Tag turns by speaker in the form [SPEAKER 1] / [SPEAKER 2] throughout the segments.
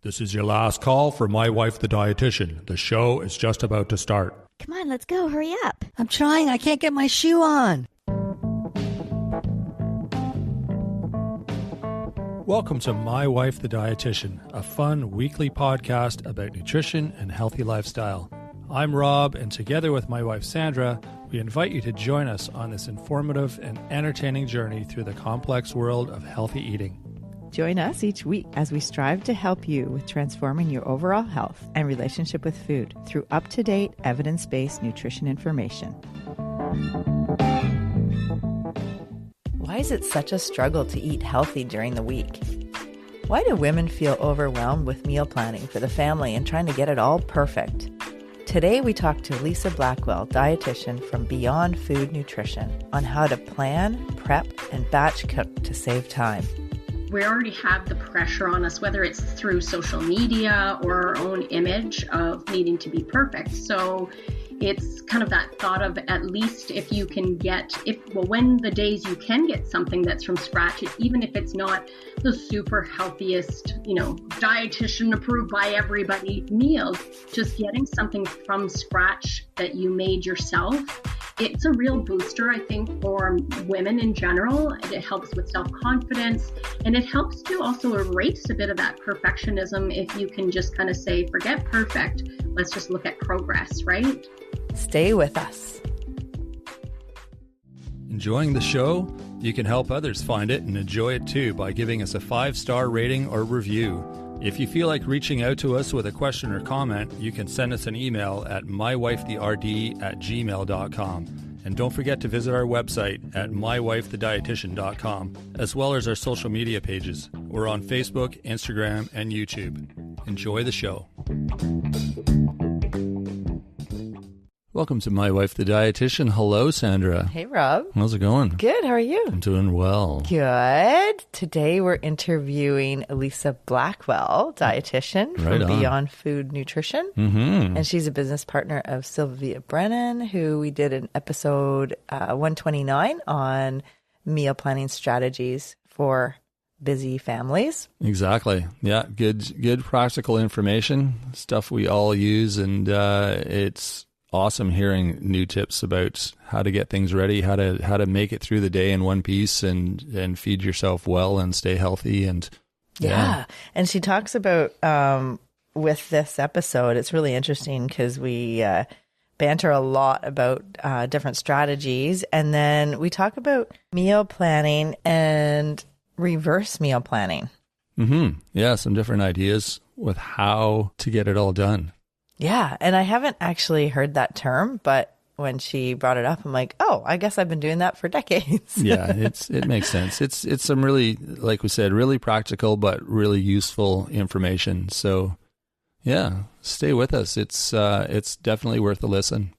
[SPEAKER 1] This is your last call for My Wife the Dietitian. The show is just about to start.
[SPEAKER 2] Come on, let's go. Hurry up.
[SPEAKER 3] I'm trying. I can't get my shoe on.
[SPEAKER 1] Welcome to My Wife the Dietitian, a fun weekly podcast about nutrition and healthy lifestyle. I'm Rob, and together with my wife Sandra, we invite you to join us on this informative and entertaining journey through the complex world of healthy eating.
[SPEAKER 4] Join us each week as we strive to help you with transforming your overall health and relationship with food through up-to-date, evidence-based nutrition information. Why is it such a struggle to eat healthy during the week? Why do women feel overwhelmed with meal planning for the family and trying to get it all perfect? Today we talk to Lisa Blackwell, dietitian from Beyond Food Nutrition, on how to plan, prep, and batch cook to save time.
[SPEAKER 5] We already have the pressure on us, whether it's through social media or our own image of needing to be perfect. So it's kind of that thought of, at least if you can get, when the days you can get something that's from scratch, even if it's not the super healthiest, dietitian approved by everybody meal, just getting something from scratch that you made yourself. It's a real booster, I think, for women in general. It helps with self-confidence, and it helps to also erase a bit of that perfectionism if you can just kind of say, forget perfect, let's just look at progress, right?
[SPEAKER 4] Stay with us.
[SPEAKER 1] Enjoying the show? You can help others find it and enjoy it too by giving us a 5-star rating or review. If you feel like reaching out to us with a question or comment, you can send us an email at mywifetherd@gmail.com. And don't forget to visit our website at mywifethedietitian.com, as well as our social media pages. We're on Facebook, Instagram, and YouTube. Enjoy the show. Welcome to My Wife the Dietitian. Hello, Sandra.
[SPEAKER 4] Hey, Rob.
[SPEAKER 1] How's it going?
[SPEAKER 4] Good. How are you?
[SPEAKER 1] I'm doing well.
[SPEAKER 4] Good. Today we're interviewing Lisa Blackwell, dietitian from Beyond Food Nutrition.
[SPEAKER 1] Mm-hmm.
[SPEAKER 4] And she's a business partner of Sylvia Brennan, who we did an episode 129 on meal planning strategies for busy families.
[SPEAKER 1] Exactly. Yeah. Good practical information, stuff we all use. And it's awesome hearing new tips about how to get things ready, how to make it through the day in one piece and feed yourself well and stay healthy. And
[SPEAKER 4] yeah. And she talks about with this episode, it's really interesting because we banter a lot about different strategies, and then we talk about meal planning and reverse meal planning.
[SPEAKER 1] Mm-hmm. Yeah, some different ideas with how to get it all done.
[SPEAKER 4] Yeah. And I haven't actually heard that term, but when she brought it up, I'm like, oh, I guess I've been doing that for decades.
[SPEAKER 1] Yeah, it makes sense. It's some really, like we said, really practical, but really useful information. So yeah, stay with us. It's definitely worth a listen.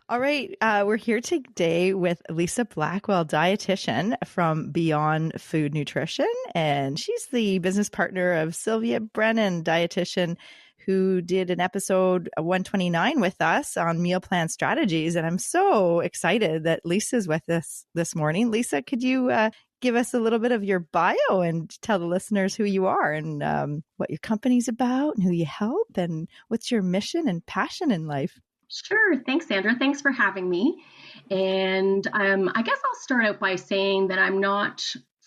[SPEAKER 4] All right. We're here today with Lisa Blackwell, dietitian from Beyond Food Nutrition. And she's the business partner of Sylvia Brennan, dietitian, who did an episode 129 with us on meal plan strategies. And I'm so excited that Lisa's with us this morning. Lisa, could you give us a little bit of your bio and tell the listeners who you are and what your company's about and who you help and what's your mission and passion in life?
[SPEAKER 5] Sure. Thanks, Sandra. Thanks for having me. And I guess I'll start out by saying that I'm not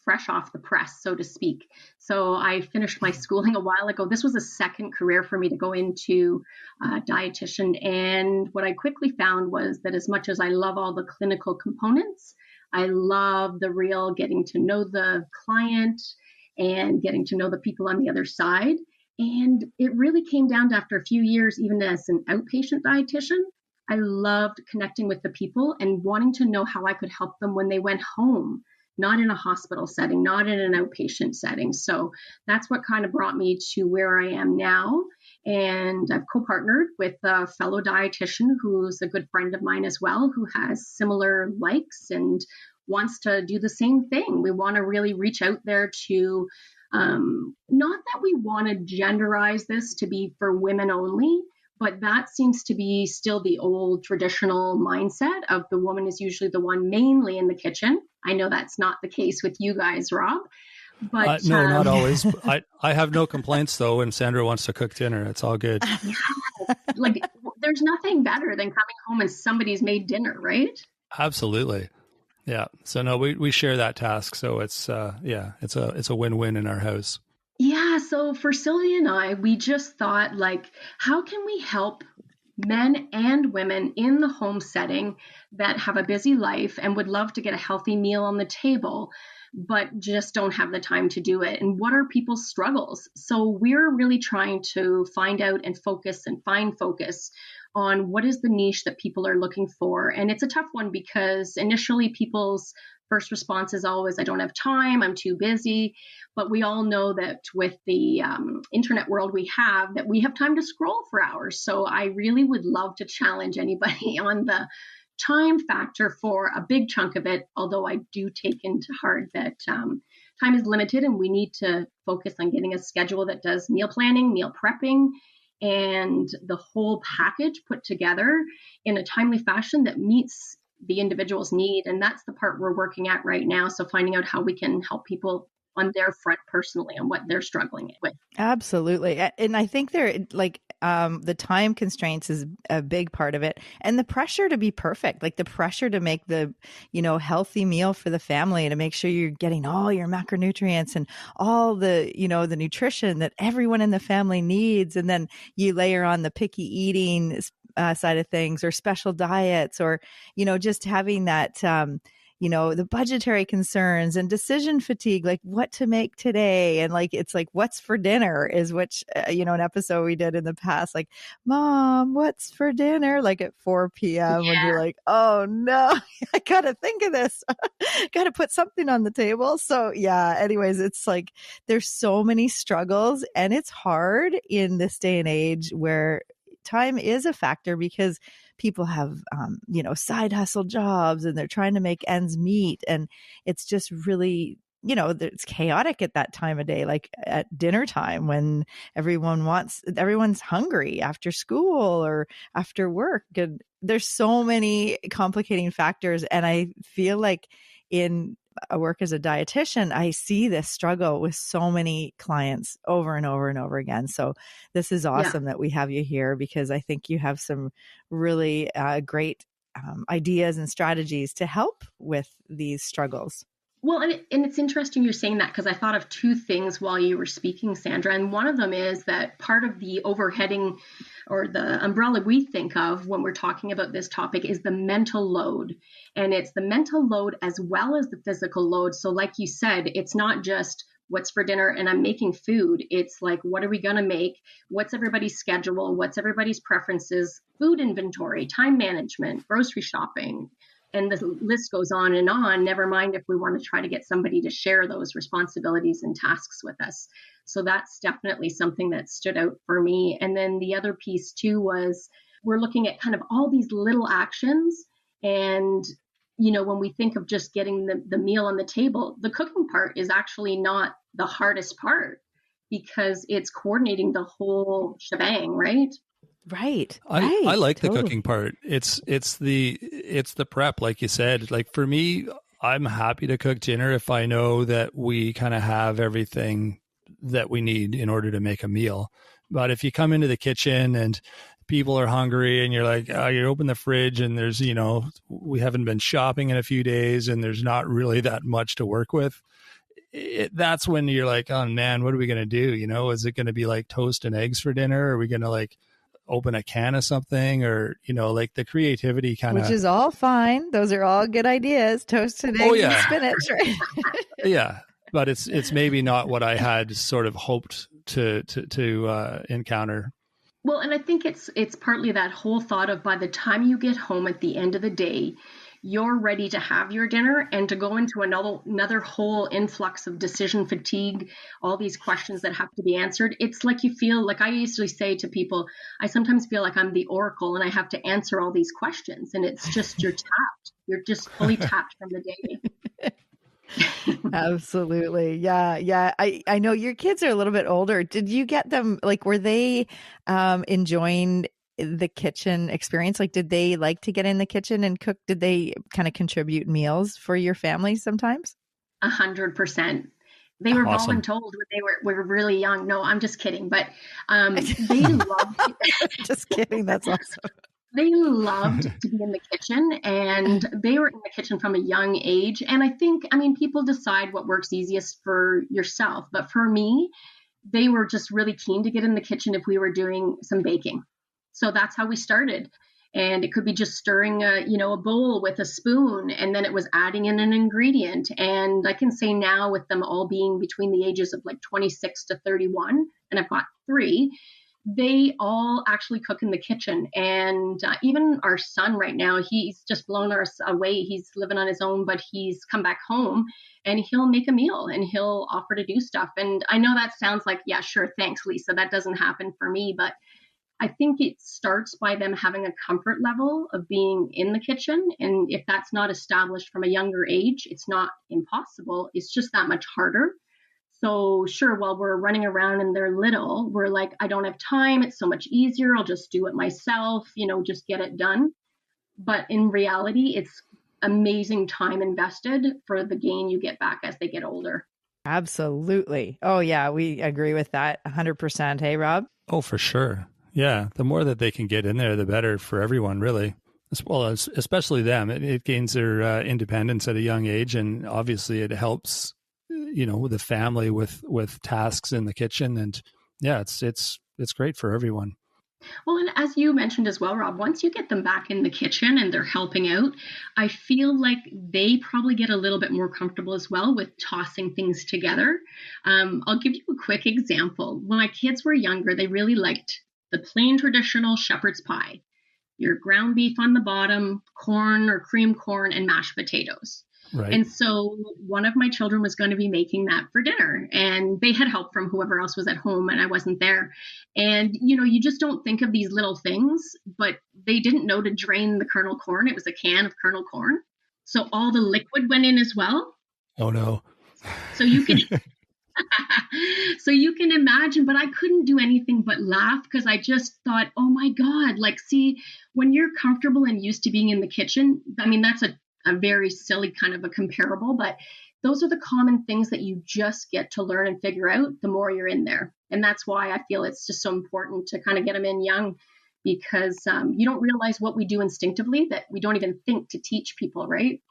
[SPEAKER 5] fresh off the press, so to speak. So I finished my schooling a while ago. This was a second career for me to go into dietitian. And what I quickly found was that as much as I love all the clinical components, I love the real getting to know the client and getting to know the people on the other side. And it really came down to, after a few years, even as an outpatient dietitian, I loved connecting with the people and wanting to know how I could help them when they went home, not in a hospital setting, not in an outpatient setting. So that's what kind of brought me to where I am now. And I've co-partnered with a fellow dietitian who's a good friend of mine as well, who has similar likes and wants to do the same thing. We want to really reach out there to not that we want to genderize this to be for women only, But that seems to be still the old traditional mindset of the woman is usually the one mainly in the kitchen. I know that's not the case with you guys, Rob. But
[SPEAKER 1] no, not always. I have no complaints though. When Sandra wants to cook dinner, it's all good.
[SPEAKER 5] Like, there's nothing better than coming home and somebody's made dinner, right?
[SPEAKER 1] Absolutely. Yeah. So no, we share that task. So it's it's a win-win in our house.
[SPEAKER 5] Yeah. So for Sylvia and I, we just thought, like, how can we help men and women in the home setting that have a busy life and would love to get a healthy meal on the table, but just don't have the time to do it? And what are people's struggles? So we're really trying to find out and focus and find focus on what is the niche that people are looking for. And it's a tough one because initially people's first response is always, I don't have time, I'm too busy. But we all know that with the internet world we have time to scroll for hours. So I really would love to challenge anybody on the time factor for a big chunk of it, although I do take into heart that time is limited and we need to focus on getting a schedule that does meal planning, meal prepping, and the whole package put together in a timely fashion that meets the individual's need. And that's the part we're working at right now. So finding out how we can help people on their front personally and what they're struggling with.
[SPEAKER 4] Absolutely. And I think the time constraints is a big part of it, and the pressure to be perfect, like the pressure to make the, healthy meal for the family, to make sure you're getting all your macronutrients and all the, the nutrition that everyone in the family needs. And then you layer on the picky eating side of things, or special diets, or, just having that, the budgetary concerns and decision fatigue, like what to make today. And it's like, what's for dinner is an episode we did in the past, like, Mom, what's for dinner? Like at 4 p.m. when you're like, oh no, I got to think of this, got to put something on the table. So yeah, anyways, it's like, there's so many struggles, and it's hard in this day and age where time is a factor because people have, side hustle jobs and they're trying to make ends meet. And it's just really, it's chaotic at that time of day, like at dinner time when everyone's hungry after school or after work. And there's so many complicating factors. And I feel like in I work as a dietitian, I see this struggle with so many clients over and over and over again. So this is awesome that we have you here, because I think you have some really great ideas and strategies to help with these struggles.
[SPEAKER 5] Well, and it's interesting you're saying that, because I thought of two things while you were speaking, Sandra. And one of them is that part of the overheading or the umbrella we think of when we're talking about this topic is the mental load. And it's the mental load as well as the physical load. So like you said, it's not just what's for dinner and I'm making food. It's like, what are we going to make? What's everybody's schedule? What's everybody's preferences? Food inventory, time management, grocery shopping. And the list goes on and on, never mind if we want to try to get somebody to share those responsibilities and tasks with us. So that's definitely something that stood out for me. And then the other piece too was we're looking at kind of all these little actions. And, when we think of just getting the meal on the table, the cooking part is actually not the hardest part, because it's coordinating the whole shebang, right?
[SPEAKER 4] Right.
[SPEAKER 1] I like the cooking part. It's the prep, like you said. Like for me, I'm happy to cook dinner if I know that we kind of have everything that we need in order to make a meal. But if you come into the kitchen and people are hungry and you're like, you open the fridge and there's, we haven't been shopping in a few days and there's not really that much to work with. That's when you're like, oh man, what are we going to do? Is it going to be like toast and eggs for dinner? Are we going to like open a can of something, or like the creativity kind of,
[SPEAKER 4] which is all fine. Those are all good ideas. Toasted eggs and spinach, right?
[SPEAKER 1] Yeah, but it's maybe not what I had sort of hoped to encounter.
[SPEAKER 5] Well, and I think it's partly that whole thought of by the time you get home at the end of the day, you're ready to have your dinner and to go into another whole influx of decision fatigue, all these questions that have to be answered. It's like you feel like, I usually say to people, I sometimes feel like I'm the oracle and I have to answer all these questions. And it's just, you're tapped. You're just fully tapped from the day.
[SPEAKER 4] Absolutely. Yeah. I know your kids are a little bit older. Did you get them, like, were they enjoying the kitchen experience? Like, did they like to get in the kitchen and cook? Did they kind of contribute meals for your family sometimes?
[SPEAKER 5] 100%. They were
[SPEAKER 1] Awesome.
[SPEAKER 5] voluntold when they were really young. No, I'm just kidding. But they loved
[SPEAKER 4] Just kidding. That's awesome.
[SPEAKER 5] they loved to be in the kitchen, and they were in the kitchen from a young age. And I think, I mean, people decide what works easiest for yourself. But for me, they were just really keen to get in the kitchen if we were doing some baking. So that's how we started. And it could be just stirring a bowl with a spoon, and then it was adding in an ingredient. And I can say now, with them all being between the ages of like 26 to 31, and I've got 3, they all actually cook in the kitchen. And even our son right now, he's just blown us away. He's living on his own, but he's come back home and he'll make a meal and he'll offer to do stuff. And I know that sounds like, yeah, sure, thanks, Lisa. That doesn't happen for me, but I think it starts by them having a comfort level of being in the kitchen. And if that's not established from a younger age, it's not impossible. It's just that much harder. So sure, while we're running around and they're little, we're like, I don't have time. It's so much easier. I'll just do it myself, just get it done. But in reality, it's amazing time invested for the gain you get back as they get older.
[SPEAKER 4] Absolutely. Oh, yeah. We agree with that 100%. Hey, Rob?
[SPEAKER 1] Oh, for sure. Yeah. The more that they can get in there, the better for everyone, really. As well as especially them. It gains their independence at a young age. And obviously it helps, the family with tasks in the kitchen. And yeah, it's great for everyone.
[SPEAKER 5] Well, and as you mentioned as well, Rob, once you get them back in the kitchen and they're helping out, I feel like they probably get a little bit more comfortable as well with tossing things together. I'll give you a quick example. When my kids were younger, they really liked the plain traditional shepherd's pie, your ground beef on the bottom, corn or cream corn, and mashed potatoes.
[SPEAKER 1] Right.
[SPEAKER 5] And so one of my children was going to be making that for dinner, and they had help from whoever else was at home, and I wasn't there. And, you just don't think of these little things, but they didn't know to drain the kernel corn. It was a can of kernel corn. So all the liquid went in as well.
[SPEAKER 1] Oh, no.
[SPEAKER 5] So you can... So you can imagine, but I couldn't do anything but laugh because I just thought, oh my God, see, when you're comfortable and used to being in the kitchen, I mean, that's a very silly kind of a comparable, but those are the common things that you just get to learn and figure out the more you're in there. And that's why I feel it's just so important to kind of get them in young, because you don't realize what we do instinctively that we don't even think to teach people, right?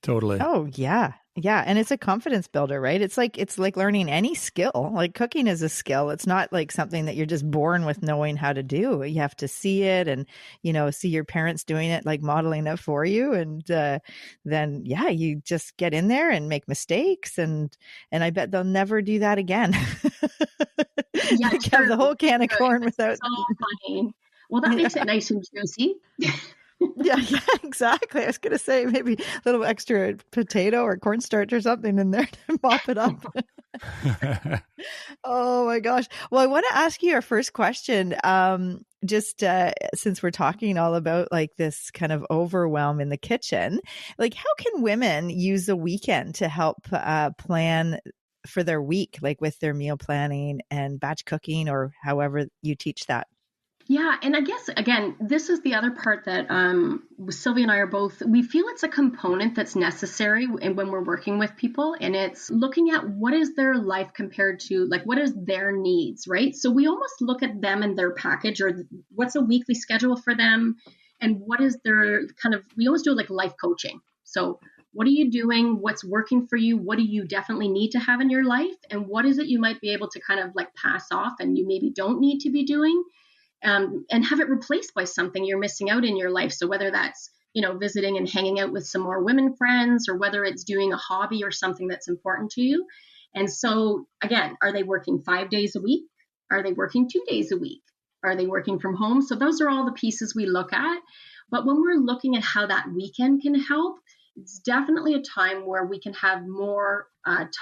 [SPEAKER 1] Totally.
[SPEAKER 4] Oh, yeah. Yeah. And it's a confidence builder, right? It's like learning any skill. Like cooking is a skill. It's not like something that you're just born with knowing how to do. You have to see it and, see your parents doing it, like modeling it for you. And then, yeah, you just get in there and make mistakes. And I bet they'll never do that again.
[SPEAKER 5] Yeah,
[SPEAKER 4] like have the whole can of corn without.
[SPEAKER 5] So funny. Well, that makes it nice and juicy.
[SPEAKER 4] Yeah, exactly. I was going to say maybe a little extra potato or cornstarch or something in there to mop it up. Oh my gosh. Well, I want to ask you our first question. Since we're talking all about like this kind of overwhelm in the kitchen, like how can women use the weekend to help plan for their week, like with their meal planning and batch cooking or however you teach that?
[SPEAKER 5] Yeah. And I guess, again, this is the other part that Sylvia and I we feel it's a component that's necessary when we're working with people. And it's looking at what is their life compared to, like, what is their needs, right? So we almost look at them and their package, or what's a weekly schedule for them, and what is their we almost do like life coaching. So what are you doing? What's working for you? What do you definitely need to have in your life? And what is it you might be able to kind of like pass off and you maybe don't need to be doing? And have it replaced by something you're missing out in your life. So whether that's, visiting and hanging out with some more women friends, or whether it's doing a hobby or something that's important to you. And so again, are they working 5 days a week? Are they working 2 days a week? Are they working from home? So those are all the pieces we look at. But when we're looking at how that weekend can help, it's definitely a time where we can have more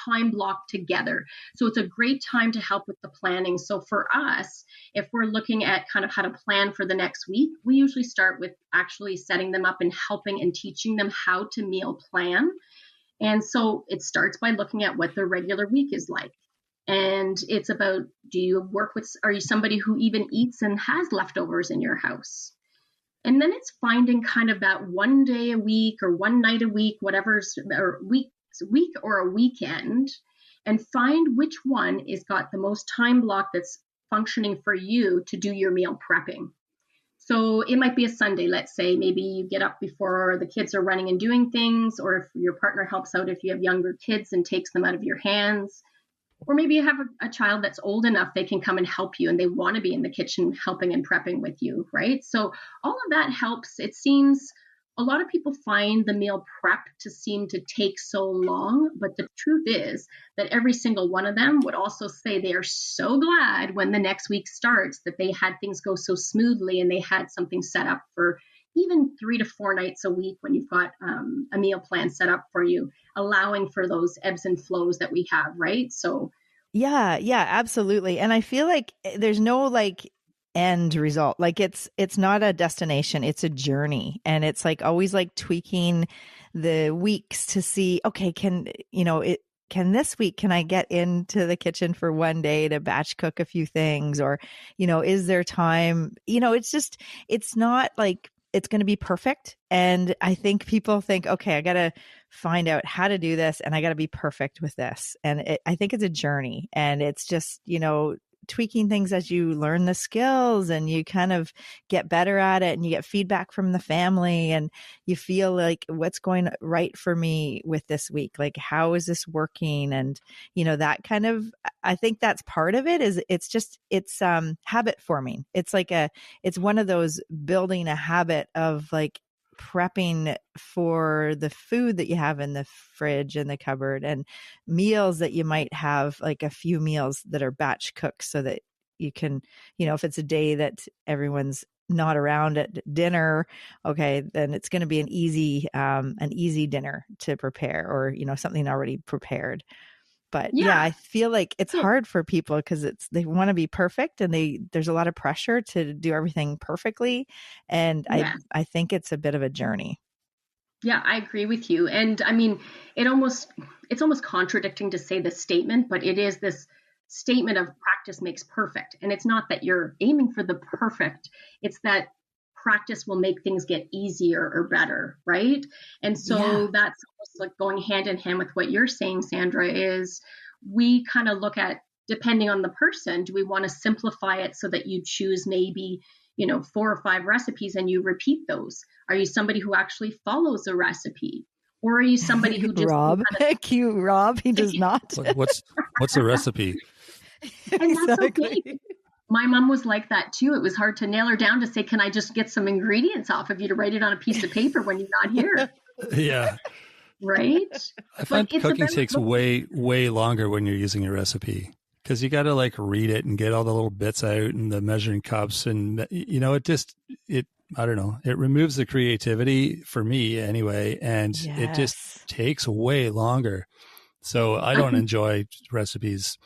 [SPEAKER 5] time blocked together. So it's a great time to help with the planning. So for us, if we're looking at kind of how to plan for the next week, we usually start with actually setting them up and helping and teaching them how to meal plan. And so it starts by looking at what their regular week is like. And it's about, are you somebody who even eats and has leftovers in your house? And then it's finding kind of that one day a week or one night a week, or week or a weekend, and find which one is got the most time block that's functioning for you to do your meal prepping. So it might be a Sunday, let's say. Maybe you get up before the kids are running and doing things, or if your partner helps out if you have younger kids and takes them out of your hands. Or maybe you have a child that's old enough they can come and help you and they want to be in the kitchen helping and prepping with you, right? So all of that helps. It seems a lot of people find the meal prep to seem to take so long, but the truth is that every single one of them would also say they are so glad when the next week starts that they had things go so smoothly and they had something set up for even 3 to 4 nights a week when you've got a meal plan set up for you, allowing for those ebbs and flows that we have, right? So
[SPEAKER 4] yeah, absolutely. And I feel like there's no like end result. Like it's not a destination, it's a journey. And it's like always like tweaking the weeks to see, okay, can this week, can I get into the kitchen for one day to batch cook a few things? Or, is there time? It's not like it's going to be perfect. And I think people think, okay, I got to find out how to do this and I got to be perfect with this. And I think it's a journey, and it's just, tweaking things as you learn the skills and you kind of get better at it, and you get feedback from the family and you feel like what's going right for me with this week? Like, how is this working? And, that kind of, I think that's part of it. Is it's habit forming. It's like it's one of those building a habit of like prepping for the food that you have in the fridge and the cupboard, and meals that you might have, like a few meals that are batch cooked so that you can, if it's a day that everyone's not around at dinner, okay, then it's going to be an easy dinner to prepare, or, something already prepared. But yeah, I feel like it's hard for people because they want to be perfect, and there's a lot of pressure to do everything perfectly. And I think it's a bit of a journey.
[SPEAKER 5] Yeah, I agree with you. And I mean, it's almost contradicting to say this statement, but it is this statement of practice makes perfect. And it's not that you're aiming for the perfect, it's that practice will make things get easier or better, right? And so that's almost like going hand in hand with what you're saying, Sandra, is we kind of look at, depending on the person, do we want to simplify it so that you choose maybe, 4 or 5 recipes and you repeat those? Are you somebody who actually follows a recipe? Or are you somebody who just
[SPEAKER 4] Rob, cute Rob, he does not.
[SPEAKER 1] What's a recipe?
[SPEAKER 5] And that's okay. My mom was like that too. It was hard to nail her down to say, can I just get some ingredients off of you to write it on a piece of paper when you're not here?
[SPEAKER 1] Yeah.
[SPEAKER 5] Right?
[SPEAKER 1] I find cooking takes way, way longer when you're using a recipe, because you got to like read it and get all the little bits out and the measuring cups. And, I don't know, it removes the creativity for me anyway. And it just takes way longer. So I don't enjoy recipes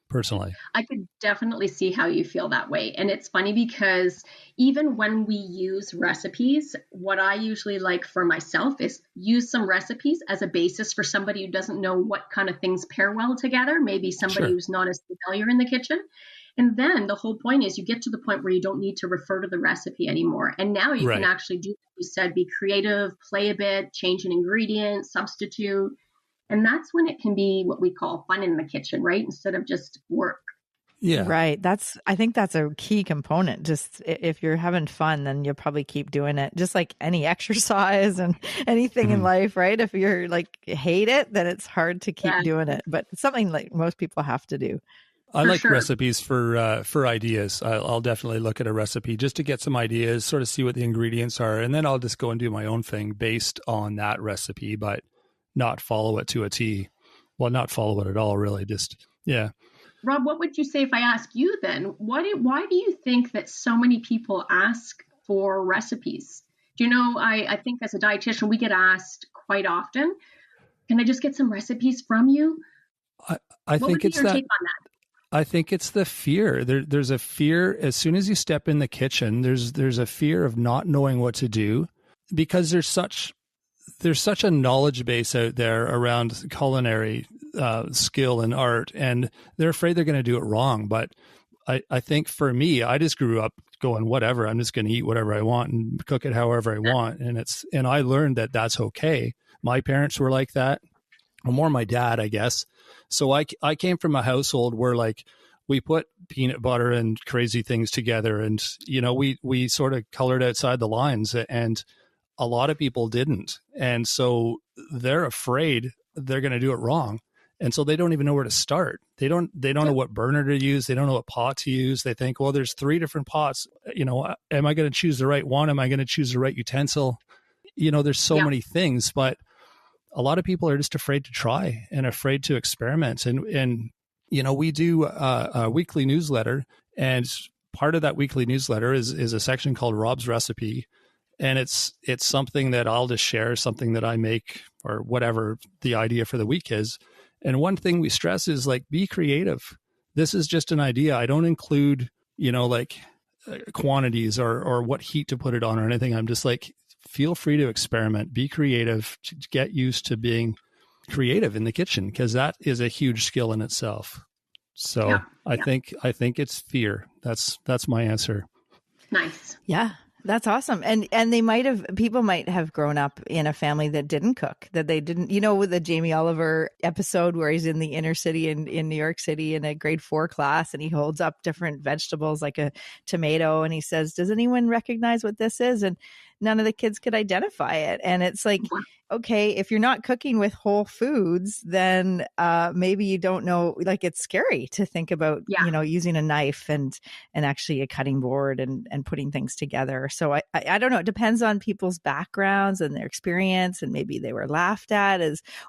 [SPEAKER 1] personally.
[SPEAKER 5] I could definitely see how you feel that way. And it's funny because even when we use recipes, what I usually like for myself is use some recipes as a basis for somebody who doesn't know what kind of things pair well together, maybe somebody who's not as familiar in the kitchen. And then the whole point is you get to the point where you don't need to refer to the recipe anymore. And now you can actually do what you said, be creative, play a bit, change an ingredient, substitute. And that's when it can be what we call fun in the kitchen, right? Instead of just work.
[SPEAKER 4] Yeah. Right. I think that's a key component. Just if you're having fun, then you'll probably keep doing it. Just like any exercise and anything in life, right? If you're like hate it, then it's hard to keep doing it. But it's something like most people have to do.
[SPEAKER 1] I like recipes for ideas. I'll definitely look at a recipe just to get some ideas, sort of see what the ingredients are. And then I'll just go and do my own thing based on that recipe, but not follow it to a T. Well, not follow it at all, really.
[SPEAKER 5] Rob, what would you say if I ask you then? Why do you think that so many people ask for recipes? Do you know, I think as a dietitian, we get asked quite often, can I just get some recipes from you?
[SPEAKER 1] I think it's that. Take on that? I think it's the fear. There's a fear as soon as you step in the kitchen. There's a fear of not knowing what to do, because there's such there's such a knowledge base out there around culinary skill and art, and they're afraid they're going to do it wrong. But I think for me, I just grew up going, whatever, I'm just going to eat whatever I want and cook it however I want. And I learned that that's okay. My parents were like that, or more my dad, I guess. So I came from a household where like we put peanut butter and crazy things together, and, you know, we sort of colored outside the lines, and a lot of people didn't. And so they're afraid they're going to do it wrong. And so they don't even know where to start. They don't know what burner to use. They don't know what pot to use. They think, well, there's 3 different pots. You know, am I going to choose the right one? Am I going to choose the right utensil? You know, there's so many things, but a lot of people are just afraid to try and afraid to experiment. And you know, we do a weekly newsletter, and part of that weekly newsletter is a section called Rob's Recipe. And it's something that I'll just share, something that I make, or whatever the idea for the week is. And one thing we stress is like, be creative. This is just an idea. I don't include, you know, like quantities or what heat to put it on or anything. I'm just like, feel free to experiment, be creative, get used to being creative in the kitchen, because that is a huge skill in itself. So I think it's fear. That's my answer.
[SPEAKER 5] Nice.
[SPEAKER 4] Yeah. That's awesome. And people might have grown up in a family that didn't cook, that they didn't, you know, with the Jamie Oliver episode where he's in the inner city in New York City in a grade 4 class, and he holds up different vegetables like a tomato, and he says, does anyone recognize what this is? And none of the kids could identify it. And it's like, okay, if you're not cooking with whole foods, then maybe you don't know, like it's scary to think about, you know, using a knife and actually a cutting board and putting things together. So I don't know. It depends on people's backgrounds and their experience. And maybe they were laughed at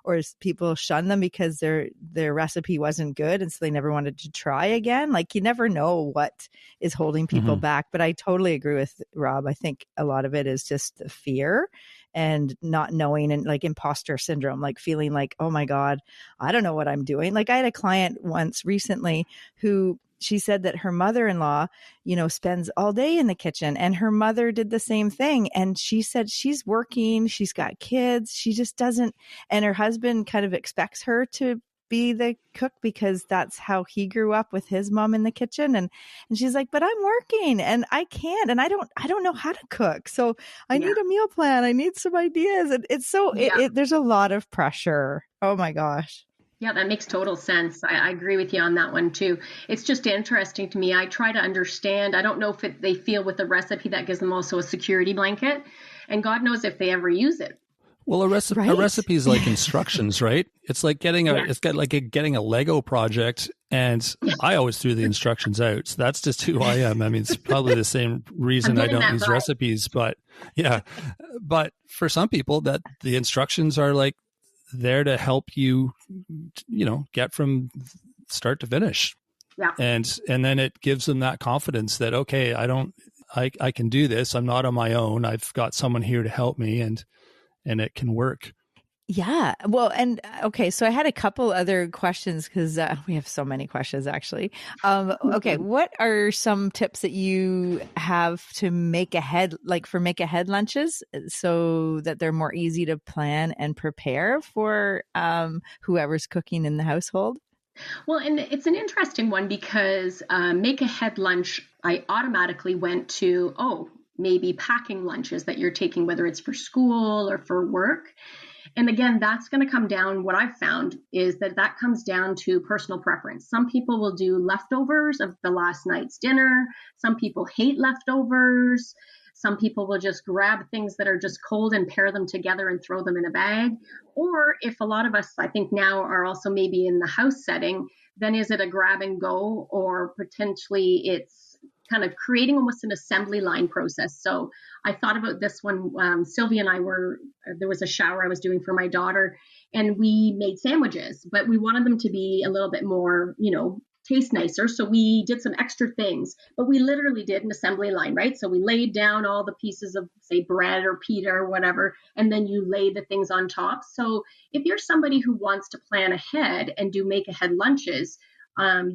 [SPEAKER 4] or people shun them because their recipe wasn't good. And so they never wanted to try again. Like, you never know what is holding people back. But I totally agree with Rob. I think a lot of it is just the fear and not knowing, and like imposter syndrome, like feeling like, oh my God, I don't know what I'm doing. Like I had a client once recently who, she said that her mother-in-law, you know, spends all day in the kitchen, and her mother did the same thing. And she said she's working, she's got kids, she just doesn't, and her husband kind of expects her to be the cook because that's how he grew up with his mom in the kitchen. And she's like, but I'm working and I can't, and I don't know how to cook. So I need a meal plan. I need some ideas. And it's so, there's a lot of pressure. Oh my gosh.
[SPEAKER 5] Yeah, that makes total sense. I agree with you on that one too. It's just interesting to me. I try to understand. I don't know if they feel with a recipe that gives them also a security blanket, and God knows if they ever use it.
[SPEAKER 1] Well, a recipe is like instructions, right? It's like getting getting a Lego project, and I always threw the instructions out. So that's just who I am. I mean, it's probably the same reason I don't use recipes, but but for some people, that the instructions are like there to help you, you know, get from start to finish.
[SPEAKER 5] Yeah.
[SPEAKER 1] And then it gives them that confidence that, okay, I can do this. I'm not on my own. I've got someone here to help me, and it can work.
[SPEAKER 4] Yeah. Well, and okay, so I had a couple other questions because we have so many questions actually. Okay. What are some tips that you have to make ahead lunches so that they're more easy to plan and prepare for whoever's cooking in the household?
[SPEAKER 5] Well, and it's an interesting one because make ahead lunch, I automatically went to, maybe packing lunches that you're taking, whether it's for school or for work. And again, that's going to come down. What I've found is that comes down to personal preference. Some people will do leftovers of the last night's dinner. Some people hate leftovers. Some people will just grab things that are just cold and pair them together and throw them in a bag. Or if a lot of us, I think now, are also maybe in the house setting, then is it a grab and go, or potentially it's kind of creating almost an assembly line process. So I thought about this one. Sylvia and I there was a shower I was doing for my daughter, and we made sandwiches, but we wanted them to be a little bit more, you know, taste nicer. So we did some extra things, but we literally did an assembly line, right? So we laid down all the pieces of, say, bread or pita or whatever, and then you lay the things on top. So if you're somebody who wants to plan ahead and do make ahead lunches,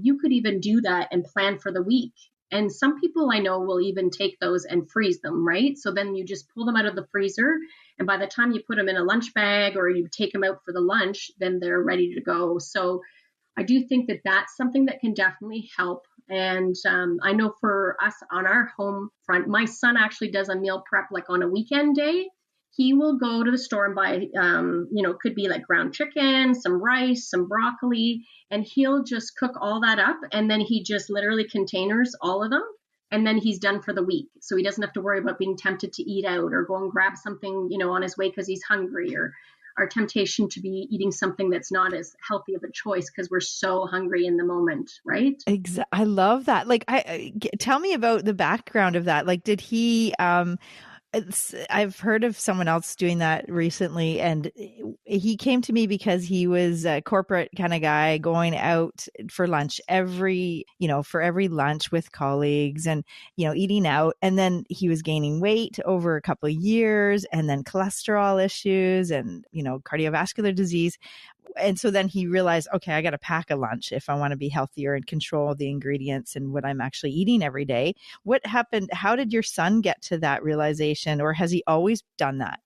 [SPEAKER 5] you could even do that and plan for the week. And some people I know will even take those and freeze them, right? So then you just pull them out of the freezer. And by the time you put them in a lunch bag or you take them out for the lunch, then they're ready to go. So I do think that that's something that can definitely help. And I know for us on our home front, my son actually does a meal prep like on a weekend day. He will go to the store and buy, could be like ground chicken, some rice, some broccoli, and he'll just cook all that up. And then he just literally containers all of them. And then he's done for the week. So he doesn't have to worry about being tempted to eat out or go and grab something, on his way because he's hungry, or our temptation to be eating something that's not as healthy of a choice because we're so hungry in the moment, right?
[SPEAKER 4] I love that. Like, tell me about the background of that. Like, did he, I've heard of someone else doing that recently, and he came to me because he was a corporate kind of guy going out for lunch for every lunch with colleagues and, eating out. And then he was gaining weight over a couple of years, and then cholesterol issues and, cardiovascular disease. And so then he realized, okay, I got to pack a lunch if I want to be healthier and control the ingredients and what I'm actually eating every day. What happened? How did your son get to that realization, or has he always done that?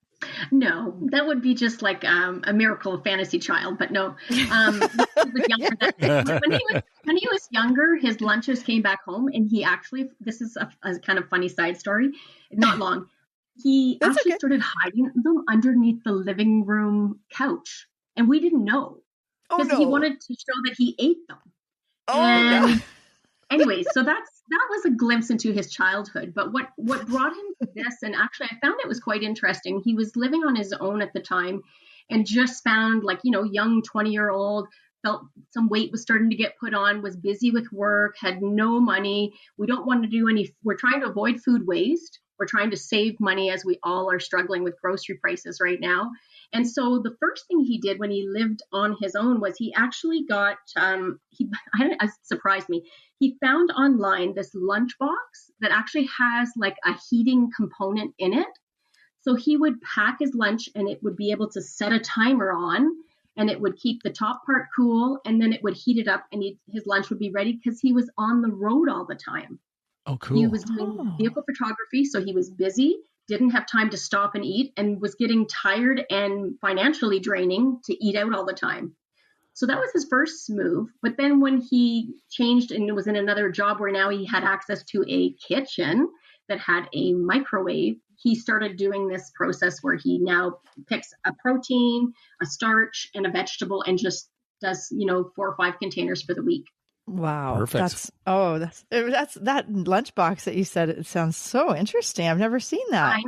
[SPEAKER 5] No, that would be just like a miracle of fantasy child, but no. He was younger when he was younger, his lunches came back home, and he actually, this is a kind of funny side story, not long. He actually started hiding them underneath the living room couch. And we didn't know because he wanted to show that he ate them. Anyway, so that was a glimpse into his childhood. But what brought him to this, and actually I found it was quite interesting. He was living on his own at the time and just found young 20-year-old, felt some weight was starting to get put on, was busy with work, had no money. We're trying to avoid food waste. We're trying to save money as we all are struggling with grocery prices right now. And so the first thing he did when he lived on his own was he actually got, it surprised me. He found online this lunchbox that actually has like a heating component in it. So he would pack his lunch and it would be able to set a timer on, and it would keep the top part cool, and then it would heat it up, and his lunch would be ready because he was on the road all the time.
[SPEAKER 1] Oh, cool.
[SPEAKER 5] He was doing vehicle photography, so he was busy, didn't have time to stop and eat, and was getting tired and financially draining to eat out all the time. So that was his first move. But then when he changed and was in another job where now he had access to a kitchen that had a microwave, he started doing this process where he now picks a protein, a starch, and a vegetable and just does, 4 or 5 containers for the week.
[SPEAKER 4] Wow.
[SPEAKER 1] Perfect.
[SPEAKER 4] That's that lunchbox that you said. It sounds so interesting. I've never seen that.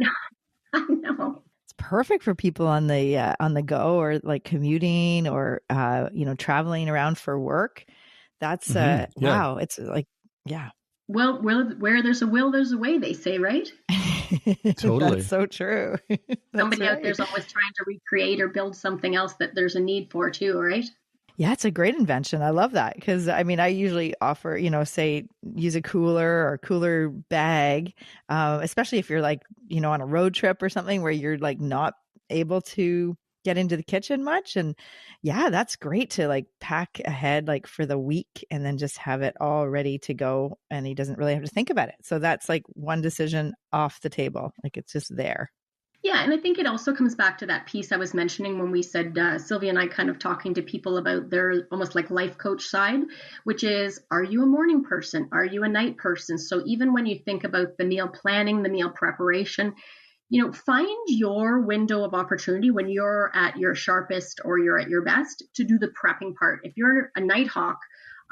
[SPEAKER 5] I know.
[SPEAKER 4] It's perfect for people on the go, or like commuting, or traveling around for work. That's wow. It's like, yeah.
[SPEAKER 5] Well, where there's a will, there's a way, they say, right?
[SPEAKER 1] Totally.
[SPEAKER 4] That's so true.
[SPEAKER 5] Somebody out there's always trying to recreate or build something else that there's a need for too, right?
[SPEAKER 4] Yeah, it's a great invention. I love that because, I usually offer, say, use a cooler or cooler bag, especially if you're like, on a road trip or something where you're like not able to get into the kitchen much. And yeah, that's great to like pack ahead like for the week and then just have it all ready to go. And he doesn't really have to think about it. So that's like one decision off the table. Like it's just there.
[SPEAKER 5] Yeah, and I think it also comes back to that piece I was mentioning when we said Sylvia and I kind of talking to people about their almost like life coach side, which is, are you a morning person? Are you a night person? So even when you think about the meal planning, the meal preparation, find your window of opportunity when you're at your sharpest or you're at your best to do the prepping part. If you're a night hawk,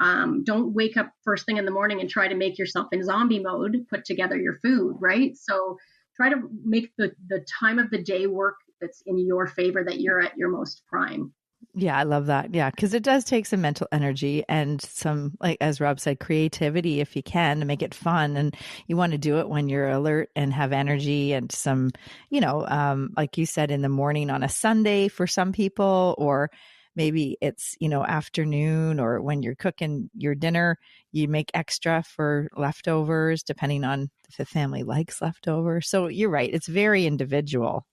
[SPEAKER 5] don't wake up first thing in the morning and try to make yourself in zombie mode, put together your food, right? So try to make the time of the day work that's in your favor, that you're at your most prime.
[SPEAKER 4] Yeah, I love that. Yeah, because it does take some mental energy and some, like as Rob said, creativity if you can to make it fun. And you want to do it when you're alert and have energy and some, like you said, in the morning on a Sunday for some people, or maybe it's, afternoon, or when you're cooking your dinner, you make extra for leftovers, depending on if the family likes leftovers. So you're right. It's very individual.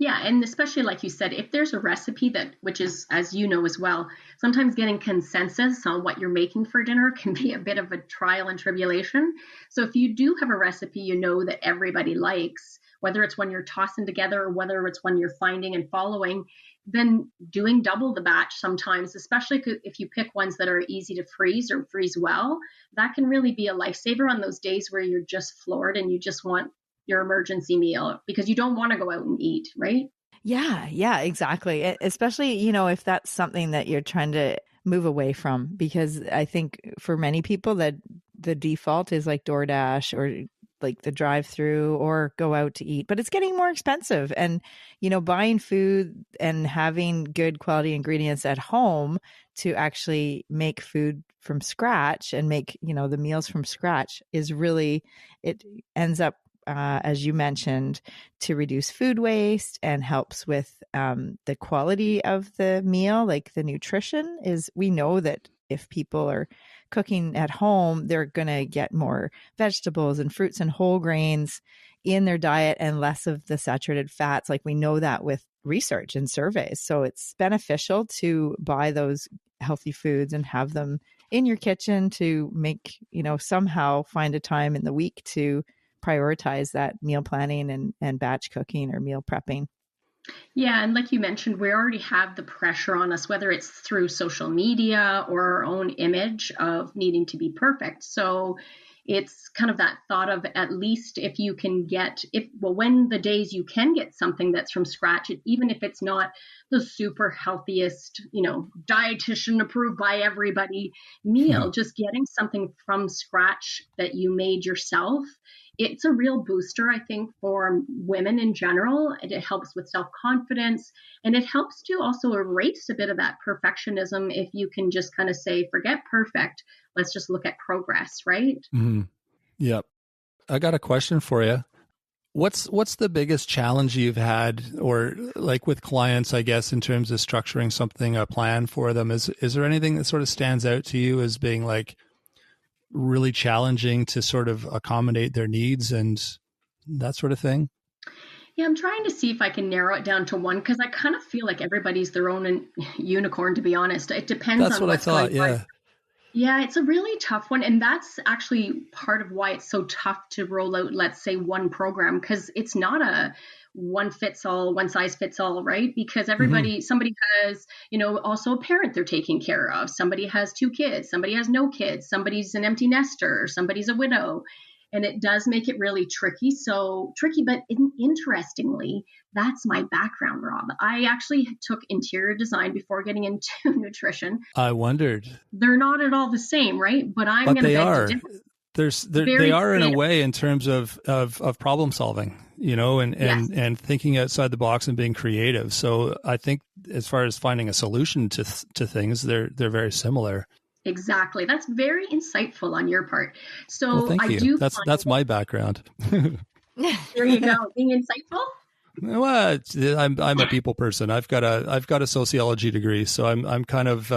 [SPEAKER 5] Yeah, and especially like you said, if there's a recipe that, which is, as you know as well, sometimes getting consensus on what you're making for dinner can be a bit of a trial and tribulation. So if you do have a recipe you know that everybody likes, whether it's one you're tossing together or whether it's one you're finding and following, then doing double the batch sometimes, especially if you pick ones that are easy to freeze or freeze well, that can really be a lifesaver on those days where you're just floored and you just want your emergency meal because you don't want to go out and eat, right?
[SPEAKER 4] Yeah, exactly. Especially, if that's something that you're trying to move away from, because I think for many people that the default is like DoorDash or like the drive-through or go out to eat, but it's getting more expensive. And, buying food and having good quality ingredients at home to actually make food from scratch and make, the meals from scratch is really, it ends up as you mentioned, to reduce food waste and helps with the quality of the meal, like the nutrition is, we know that if people are cooking at home, they're going to get more vegetables and fruits and whole grains in their diet and less of the saturated fats. Like we know that with research and surveys. So it's beneficial to buy those healthy foods and have them in your kitchen to make, somehow find a time in the week to prioritize that meal planning and batch cooking or meal prepping.
[SPEAKER 5] Yeah, and like you mentioned, we already have the pressure on us, whether it's through social media or our own image of needing to be perfect. So it's kind of that thought of at least if you can get, when the days you can get something that's from scratch, even if it's not the super healthiest, dietitian approved by everybody meal, just getting something from scratch that you made yourself, it's a real booster, I think, for women in general. It helps with self-confidence, and it helps to also erase a bit of that perfectionism if you can just kind of say, forget perfect, let's just look at progress, right?
[SPEAKER 1] Mm-hmm. Yep. I got a question for you. What's the biggest challenge you've had, or like with clients, I guess, in terms of structuring something, a plan for them? Is there anything that sort of stands out to you as being like really challenging to sort of accommodate their needs and that sort of thing?
[SPEAKER 5] Yeah, I'm trying to see if I can narrow it down to one because I kind of feel like everybody's their own unicorn, to be honest. It depends
[SPEAKER 1] That's
[SPEAKER 5] on
[SPEAKER 1] what I
[SPEAKER 5] what's
[SPEAKER 1] thought.
[SPEAKER 5] going on.
[SPEAKER 1] Yeah.
[SPEAKER 5] Yeah, it's a really tough one. And that's actually part of why it's so tough to roll out, let's say, one program, because it's not a one fits all, one size fits all, right? Because somebody has, also a parent they're taking care of. Somebody has 2 kids, somebody has no kids, somebody's an empty nester, somebody's a widow. And it does make it really tricky. So tricky, but interestingly, that's my background, Rob. I actually took interior design before getting into nutrition.
[SPEAKER 1] I wondered.
[SPEAKER 5] They're not at all the same, right? But I'm going to beg to differ.
[SPEAKER 1] They are in a way in terms of problem solving, and thinking outside the box and being creative. So I think as far as finding a solution to things, they're very similar.
[SPEAKER 5] Exactly. That's very insightful on your part. So
[SPEAKER 1] well, thank you. That's my background.
[SPEAKER 5] There you go. Being insightful.
[SPEAKER 1] Well, I'm a people person. I've got a sociology degree, so I'm kind of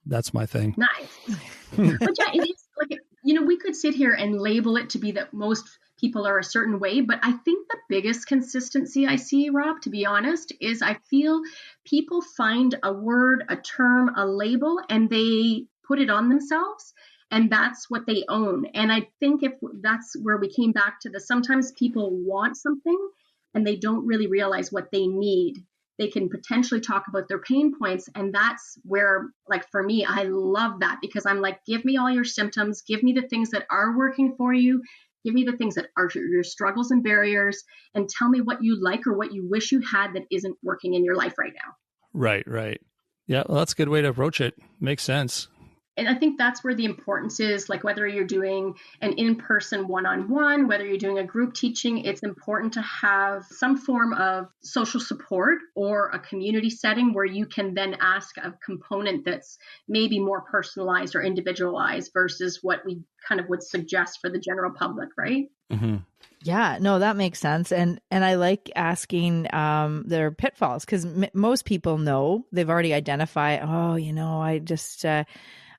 [SPEAKER 1] that's my thing.
[SPEAKER 5] Nice. But yeah, it is like we could sit here and label it to be that most people are a certain way, but I think the biggest consistency I see, Rob, to be honest, is I feel people find a word, a term, a label, and they put it on themselves, and that's what they own. And I think if that's where we came back to sometimes people want something and they don't really realize what they need. They can potentially talk about their pain points. And that's where, like, for me, I love that because I'm like, give me all your symptoms, give me the things that are working for you. Give me the things that are your struggles and barriers, and tell me what you like or what you wish you had that isn't working in your life right now.
[SPEAKER 1] Right. Yeah, well, that's a good way to approach it. Makes sense.
[SPEAKER 5] And I think that's where the importance is, like whether you're doing an in-person one-on-one, whether you're doing a group teaching, it's important to have some form of social support or a community setting where you can then ask a component that's maybe more personalized or individualized versus what we kind of would suggest for the general public, right?
[SPEAKER 1] Mm-hmm.
[SPEAKER 4] Yeah, no, that makes sense. And I like asking their pitfalls because most people know, they've already identified,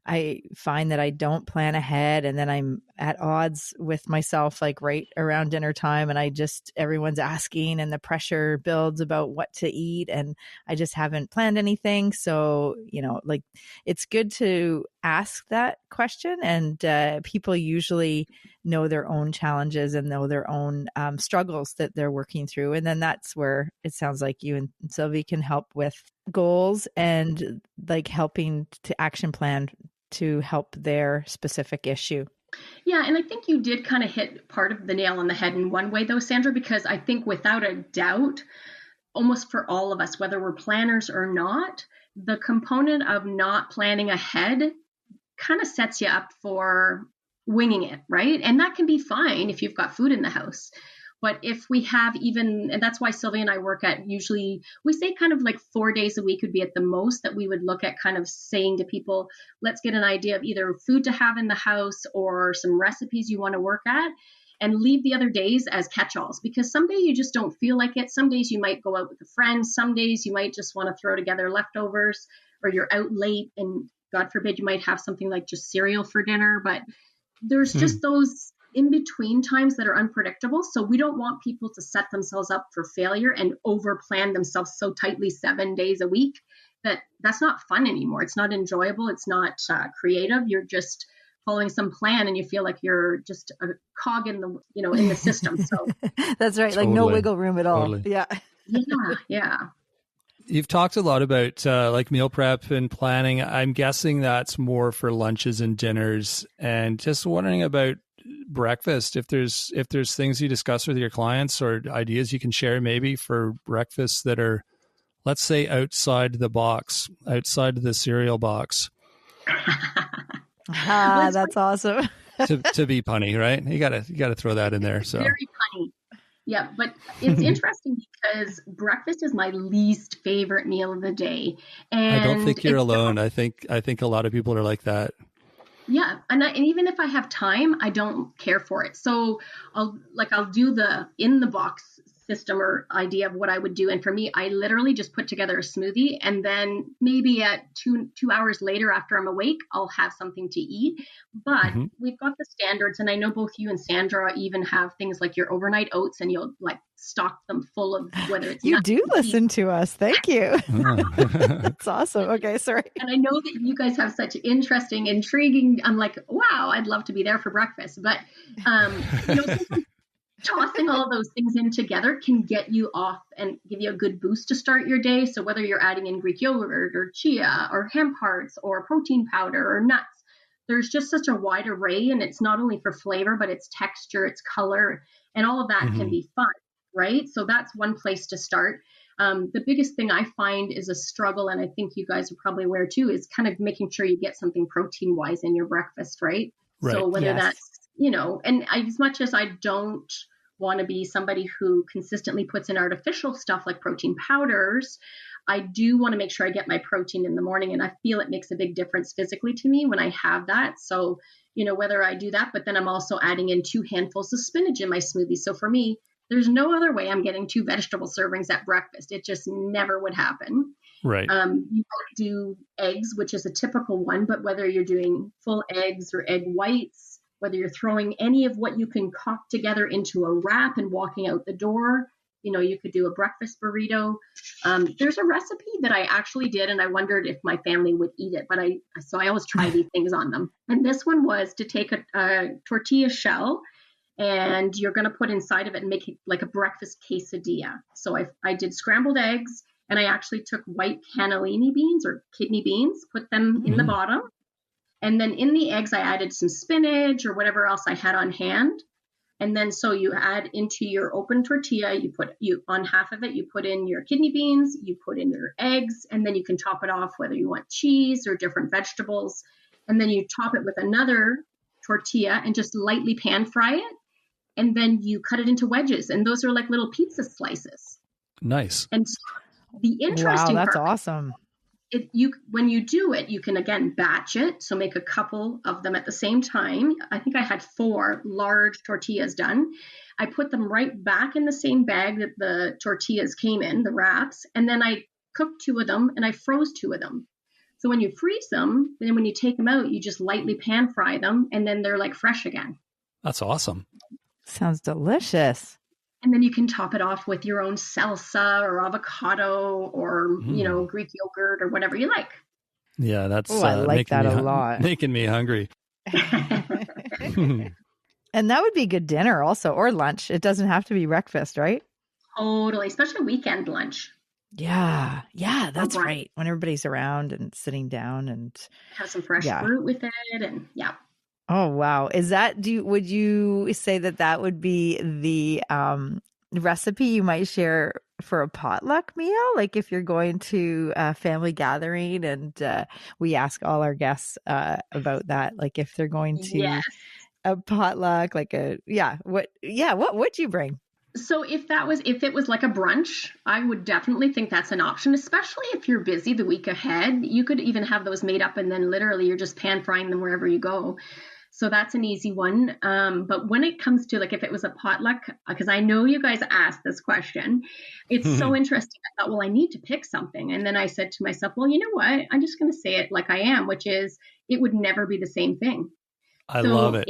[SPEAKER 4] I find that I don't plan ahead, and then I'm at odds with myself, like right around dinner time, and everyone's asking and the pressure builds about what to eat, and I just haven't planned anything. So, like, it's good to ask that question, and people usually know their own challenges and know their own struggles that they're working through. And then that's where it sounds like you and Sylvie can help with goals and like helping to action plan to help their specific issue.
[SPEAKER 5] Yeah, and I think you did kind of hit part of the nail on the head in one way though, Sandra, because I think without a doubt, almost for all of us, whether we're planners or not, the component of not planning ahead kind of sets you up for winging it, right? And that can be fine if you've got food in the house. But if we have and that's why Sylvia and I work at, usually we say kind of like 4 days a week would be at the most that we would look at kind of saying to people, let's get an idea of either food to have in the house or some recipes you want to work at, and leave the other days as catch-alls, because some days you just don't feel like it. Some days you might go out with a friend. Some days you might just want to throw together leftovers, or you're out late and God forbid you might have something like just cereal for dinner. But there's just those in between times that are unpredictable. So we don't want people to set themselves up for failure and over plan themselves so tightly 7 days a week that's not fun anymore. It's not enjoyable. It's not creative. You're just following some plan and you feel like you're just a cog in the, in the system. So
[SPEAKER 4] that's right. Totally. Like no wiggle room at all. Totally. Yeah.
[SPEAKER 5] Yeah.
[SPEAKER 1] You've talked a lot about like meal prep and planning. I'm guessing that's more for lunches and dinners, and just wondering about breakfast. If there's things you discuss with your clients or ideas you can share maybe for breakfasts that are, let's say, outside the box, outside of the cereal box.
[SPEAKER 4] That's awesome.
[SPEAKER 1] to be punny, right? You gotta throw that in there. So
[SPEAKER 5] very punny. Yeah, but it's interesting because breakfast is my least favorite meal of the day. And
[SPEAKER 1] I don't think you're alone. I think a lot of people are like that.
[SPEAKER 5] Yeah. And even if I have time, I don't care for it. So I'll do the in the box system or idea of what I would do. And for me, I literally just put together a smoothie, and then maybe at two hours later after I'm awake, I'll have something to eat. But we've got the standards, and I know both you and Sandra even have things like your overnight oats, and you'll like stock them full of whether it's
[SPEAKER 4] you do listen to us. Thank you. That's awesome. Okay, sorry.
[SPEAKER 5] And I know that you guys have such interesting, intriguing. I'm like, wow, I'd love to be there for breakfast. But sometimes tossing all those things in together can get you off and give you a good boost to start your day. So whether you're adding in Greek yogurt or chia or hemp hearts or protein powder or nuts, there's just such a wide array, and it's not only for flavor, but it's texture, it's color, and all of that can be fun, right? So that's one place to start. The biggest thing I find is a struggle, and I think you guys are probably aware too, is kind of making sure you get something protein wise in your breakfast, right? So whether that's, and as much as I don't want to be somebody who consistently puts in artificial stuff like protein powders, I do want to make sure I get my protein in the morning, and I feel it makes a big difference physically to me when I have that. So, whether I do that, but then I'm also adding in 2 handfuls of spinach in my smoothie. So for me, there's no other way I'm getting 2 vegetable servings at breakfast. It just never would happen.
[SPEAKER 1] Right.
[SPEAKER 5] You could do eggs, which is a typical one, but whether you're doing full eggs or egg whites, whether you're throwing any of what you can concoct together into a wrap and walking out the door, you could do a breakfast burrito. There's a recipe that I actually did, and I wondered if my family would eat it, but I always try these things on them. And this one was to take a tortilla shell, and you're going to put inside of it and make it like a breakfast quesadilla. So I did scrambled eggs, and I actually took white cannellini beans or kidney beans, put them in the bottom. And then in the eggs, I added some spinach or whatever else I had on hand. And then so you add into your open tortilla, you on half of it, you put in your kidney beans, you put in your eggs, and then you can top it off whether you want cheese or different vegetables. And then you top it with another tortilla and just lightly pan fry it. And then you cut it into wedges, and those are like little pizza slices.
[SPEAKER 1] Nice.
[SPEAKER 5] And so the interesting
[SPEAKER 4] that's
[SPEAKER 5] part,
[SPEAKER 4] awesome.
[SPEAKER 5] When you do it, you can again batch it. So make a couple of them at the same time. I think I had 4 large tortillas done. I put them right back in the same bag that the tortillas came in, the wraps. And then I cooked 2 of them and I froze 2 of them. So when you freeze them, then when you take them out, you just lightly pan fry them, and then they're like fresh again.
[SPEAKER 1] That's awesome.
[SPEAKER 4] Sounds delicious.
[SPEAKER 5] And then you can top it off with your own salsa or avocado or, Greek yogurt or whatever you like.
[SPEAKER 1] Yeah, that's
[SPEAKER 4] I like that a lot.
[SPEAKER 1] Making me hungry.
[SPEAKER 4] And that would be good dinner also, or lunch. It doesn't have to be breakfast, right?
[SPEAKER 5] Totally, especially weekend lunch.
[SPEAKER 4] Yeah, that's right. When everybody's around and sitting down and
[SPEAKER 5] have some fresh fruit with it, and yeah.
[SPEAKER 4] Oh wow, would you say that would be the recipe you might share for a potluck meal? Like if you're going to a family gathering, and we ask all our guests about that, like if they're going to a potluck, what would you bring?
[SPEAKER 5] So if it was like a brunch, I would definitely think that's an option, especially if you're busy the week ahead. You could even have those made up and then literally you're just pan frying them wherever you go. So that's an easy one. But when it comes to like if it was a potluck, because I know you guys asked this question, it's so interesting. I thought, well, I need to pick something. And then I said to myself, well, you know what? I'm just going to say it like I am, which is it would never be the same thing.
[SPEAKER 1] I love it.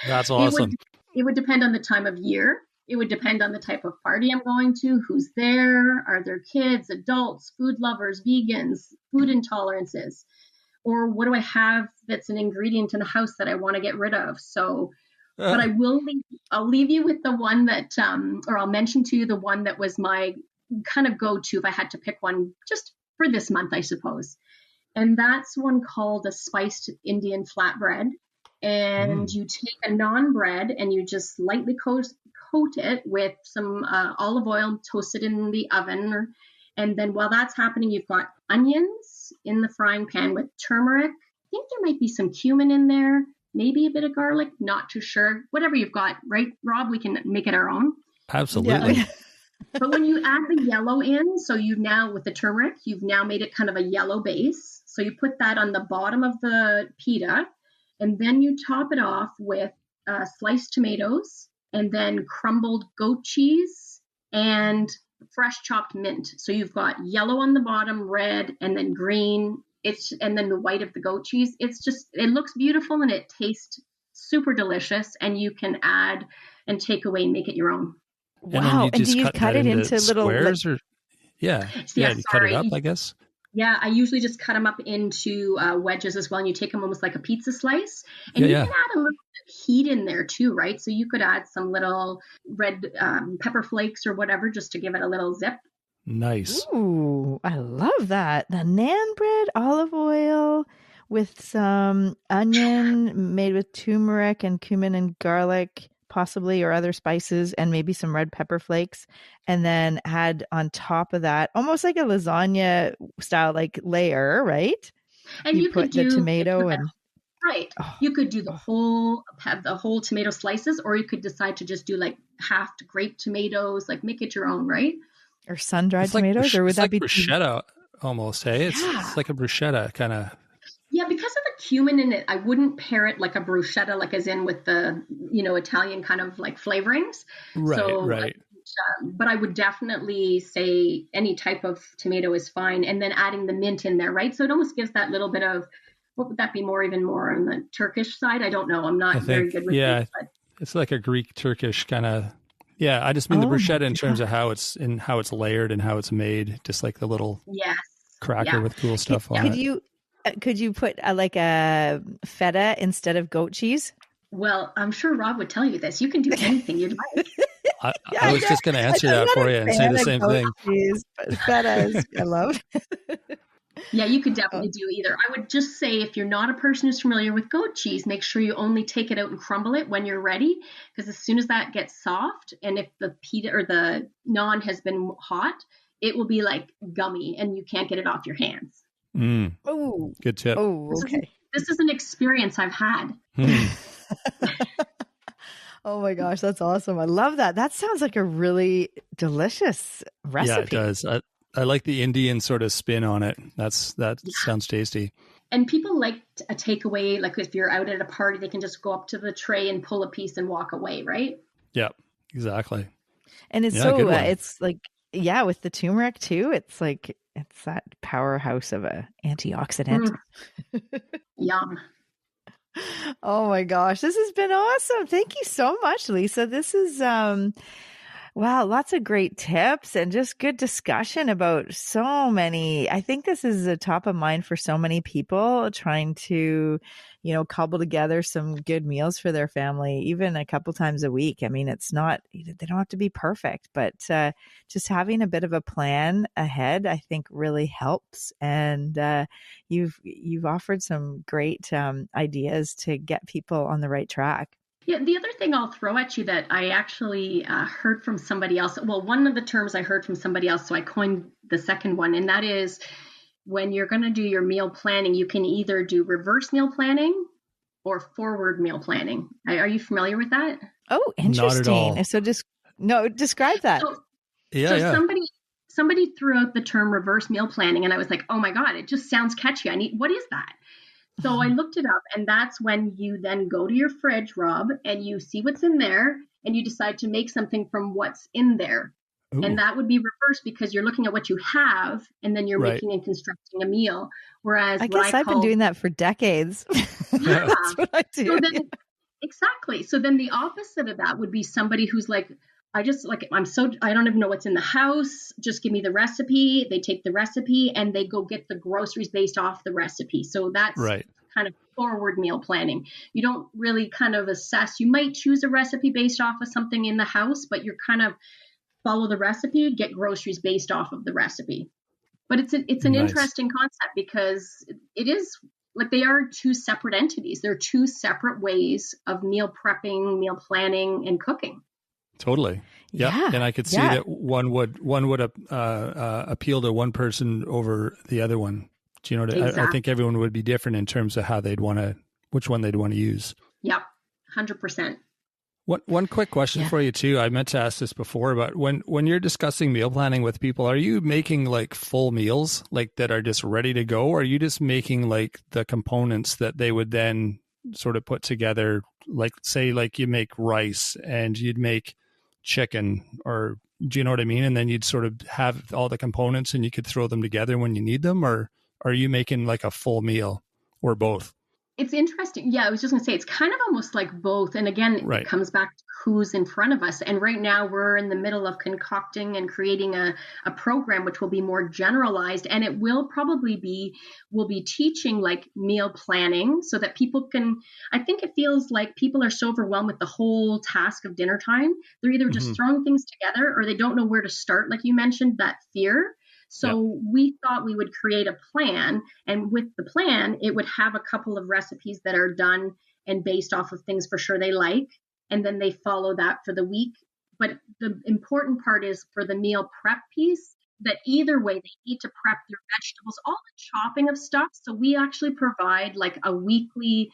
[SPEAKER 1] That's awesome.
[SPEAKER 5] It would depend on the time of year. It would depend on the type of party I'm going to, who's there, are there kids, adults, food lovers, vegans, food intolerances, or what do I have that's an ingredient in the house that I want to get rid of? So, but I'll leave you with the one that, or I'll mention to you the one that was my kind of go-to if I had to pick one just for this month, I suppose. And that's one called a spiced Indian flatbread. And you take a naan bread and you just lightly coat it with some olive oil, toast it in the oven. And then while that's happening, you've got onions in the frying pan with turmeric. I think there might be some cumin in there, maybe a bit of garlic, not too sure. Whatever you've got, right, Rob? We can make it our own.
[SPEAKER 1] Absolutely.
[SPEAKER 4] Yeah.
[SPEAKER 5] But when you add the yellow in, so you've now, with the turmeric, you've now made it kind of a yellow base. So you put that on the bottom of the pita. And then you top it off with sliced tomatoes and then crumbled goat cheese and fresh chopped mint. So you've got yellow on the bottom, red, and then green. And then the white of the goat cheese. It looks beautiful and it tastes super delicious. And you can add and take away and make it your own.
[SPEAKER 4] Wow. And do you cut it into little
[SPEAKER 1] squares or? Yeah. You cut it up, I guess.
[SPEAKER 5] Yeah, I usually just cut them up into wedges as well. And you take them almost like a pizza slice. And you can add a little bit of heat in there too, right? So you could add some little red pepper flakes or whatever just to give it a little zip.
[SPEAKER 1] Nice.
[SPEAKER 4] Ooh, I love that. The naan bread, olive oil with some onion made with turmeric and cumin and garlic, possibly, or other spices, and maybe some red pepper flakes, and then had on top of that almost like a lasagna style like layer, right?
[SPEAKER 5] And you could
[SPEAKER 4] put the tomato and
[SPEAKER 5] you could do the whole tomato slices, or you could decide to just do like half grape tomatoes, like make it your own, right?
[SPEAKER 4] Or sun-dried tomatoes, or would that be
[SPEAKER 1] bruschetta almost? Hey, it's like a bruschetta kind of.
[SPEAKER 5] Yeah, because of the cumin in it, I wouldn't pair it like a bruschetta, like as in with the, Italian kind of like flavorings.
[SPEAKER 1] Right.
[SPEAKER 5] But I would definitely say any type of tomato is fine. And then adding the mint in there, right? So it almost gives that little bit of, what would that be even more on the Turkish side? I don't know. I'm not very good with it. But
[SPEAKER 1] it's like a Greek Turkish kind of. Yeah, I just mean the bruschetta in terms of how it's layered and how it's made, just like the little cracker with cool stuff on it.
[SPEAKER 4] Could you put like a feta instead of goat cheese?
[SPEAKER 5] Well, I'm sure Rob would tell you this. You can do anything you'd like.
[SPEAKER 1] I was just going to answer that for you and say the same thing.
[SPEAKER 4] Cheese, but feta is, I love.
[SPEAKER 5] Yeah, you could definitely do either. I would just say if you're not a person who's familiar with goat cheese, make sure you only take it out and crumble it when you're ready, because as soon as that gets soft, and if the pita or the naan has been hot, it will be like gummy and you can't get it off your hands.
[SPEAKER 4] Oh,
[SPEAKER 1] good tip.
[SPEAKER 4] Oh, okay.
[SPEAKER 5] This is an experience I've had.
[SPEAKER 4] Oh my gosh, that's awesome. I love that. That sounds like a really delicious recipe.
[SPEAKER 1] Yeah, it does. I like the Indian sort of spin on it. That sounds tasty.
[SPEAKER 5] And people like a takeaway, like if you're out at a party, they can just go up to the tray and pull a piece and walk away, right?
[SPEAKER 1] Yeah, exactly.
[SPEAKER 4] And it's it's like, with the turmeric too, it's like, It's that powerhouse of a antioxidant.
[SPEAKER 5] Yum.
[SPEAKER 4] Oh my gosh, this has been awesome. Thank you so much, Lisa. This is wow, lots of great tips and just good discussion about so many. I think this is a top of mind for so many people trying to, cobble together some good meals for their family, even a couple times a week. I mean, it's not, they don't have to be perfect, but just having a bit of a plan ahead, I think really helps. And you've offered some great ideas to get people on the right track.
[SPEAKER 5] Yeah, the other thing I'll throw at you that I actually heard from somebody else. Well, one of the terms I heard from somebody else, so I coined the second one, and that is when you're going to do your meal planning, you can either do reverse meal planning or forward meal planning. Are you familiar with that?
[SPEAKER 4] Oh, interesting. So describe that.
[SPEAKER 5] Somebody threw out the term reverse meal planning, and I was like, oh my God, it just sounds catchy. What is that? So I looked it up, and that's when you then go to your fridge, Rob, and you see what's in there, and you decide to make something from what's in there. Ooh. And that would be reverse because you're looking at what you have, and then you're making and constructing a meal. Whereas
[SPEAKER 4] I guess I've been doing that for decades.
[SPEAKER 5] Yeah.
[SPEAKER 4] That's what I do.
[SPEAKER 5] Exactly. So then the opposite of that would be somebody who's like, I don't even know what's in the house. Just give me the recipe. They take the recipe and they go get the groceries based off the recipe. So that's kind of forward meal planning. You don't really kind of assess. You might choose a recipe based off of something in the house, but you're kind of follow the recipe, get groceries based off of the recipe. But it's an interesting concept because it is like they are two separate entities. They're two separate ways of meal prepping, meal planning, and cooking.
[SPEAKER 1] Totally. Yeah. And I could see that one would appeal to one person over the other one. Do you know what exactly. I think everyone would be different in terms of how which one they'd want to use.
[SPEAKER 5] Yep. 100%.
[SPEAKER 1] One quick question for you too. I meant to ask this before, but when you're discussing meal planning with people, are you making like full meals like that are just ready to go? Or are you just making like the components that they would then sort of put together? Like say like you make rice and you'd make chicken, or do you know what I mean? And then you'd sort of have all the components and you could throw them together when you need them, or are you making like a full meal, or both?
[SPEAKER 5] It's interesting. Yeah, I was just going to say, it's kind of almost like both. And again, it comes back to who's in front of us. And right now we're in the middle of concocting and creating a program which will be more generalized. And it will probably we'll be teaching like meal planning so that people can, I think it feels like people are so overwhelmed with the whole task of dinner time. They're either just throwing things together or they don't know where to start. Like you mentioned, that fear. So we thought we would create a plan, and with the plan, it would have a couple of recipes that are done and based off of things for sure they like, and then they follow that for the week. But the important part is for the meal prep piece, that either way, they need to prep their vegetables, all the chopping of stuff. So we actually provide like a weekly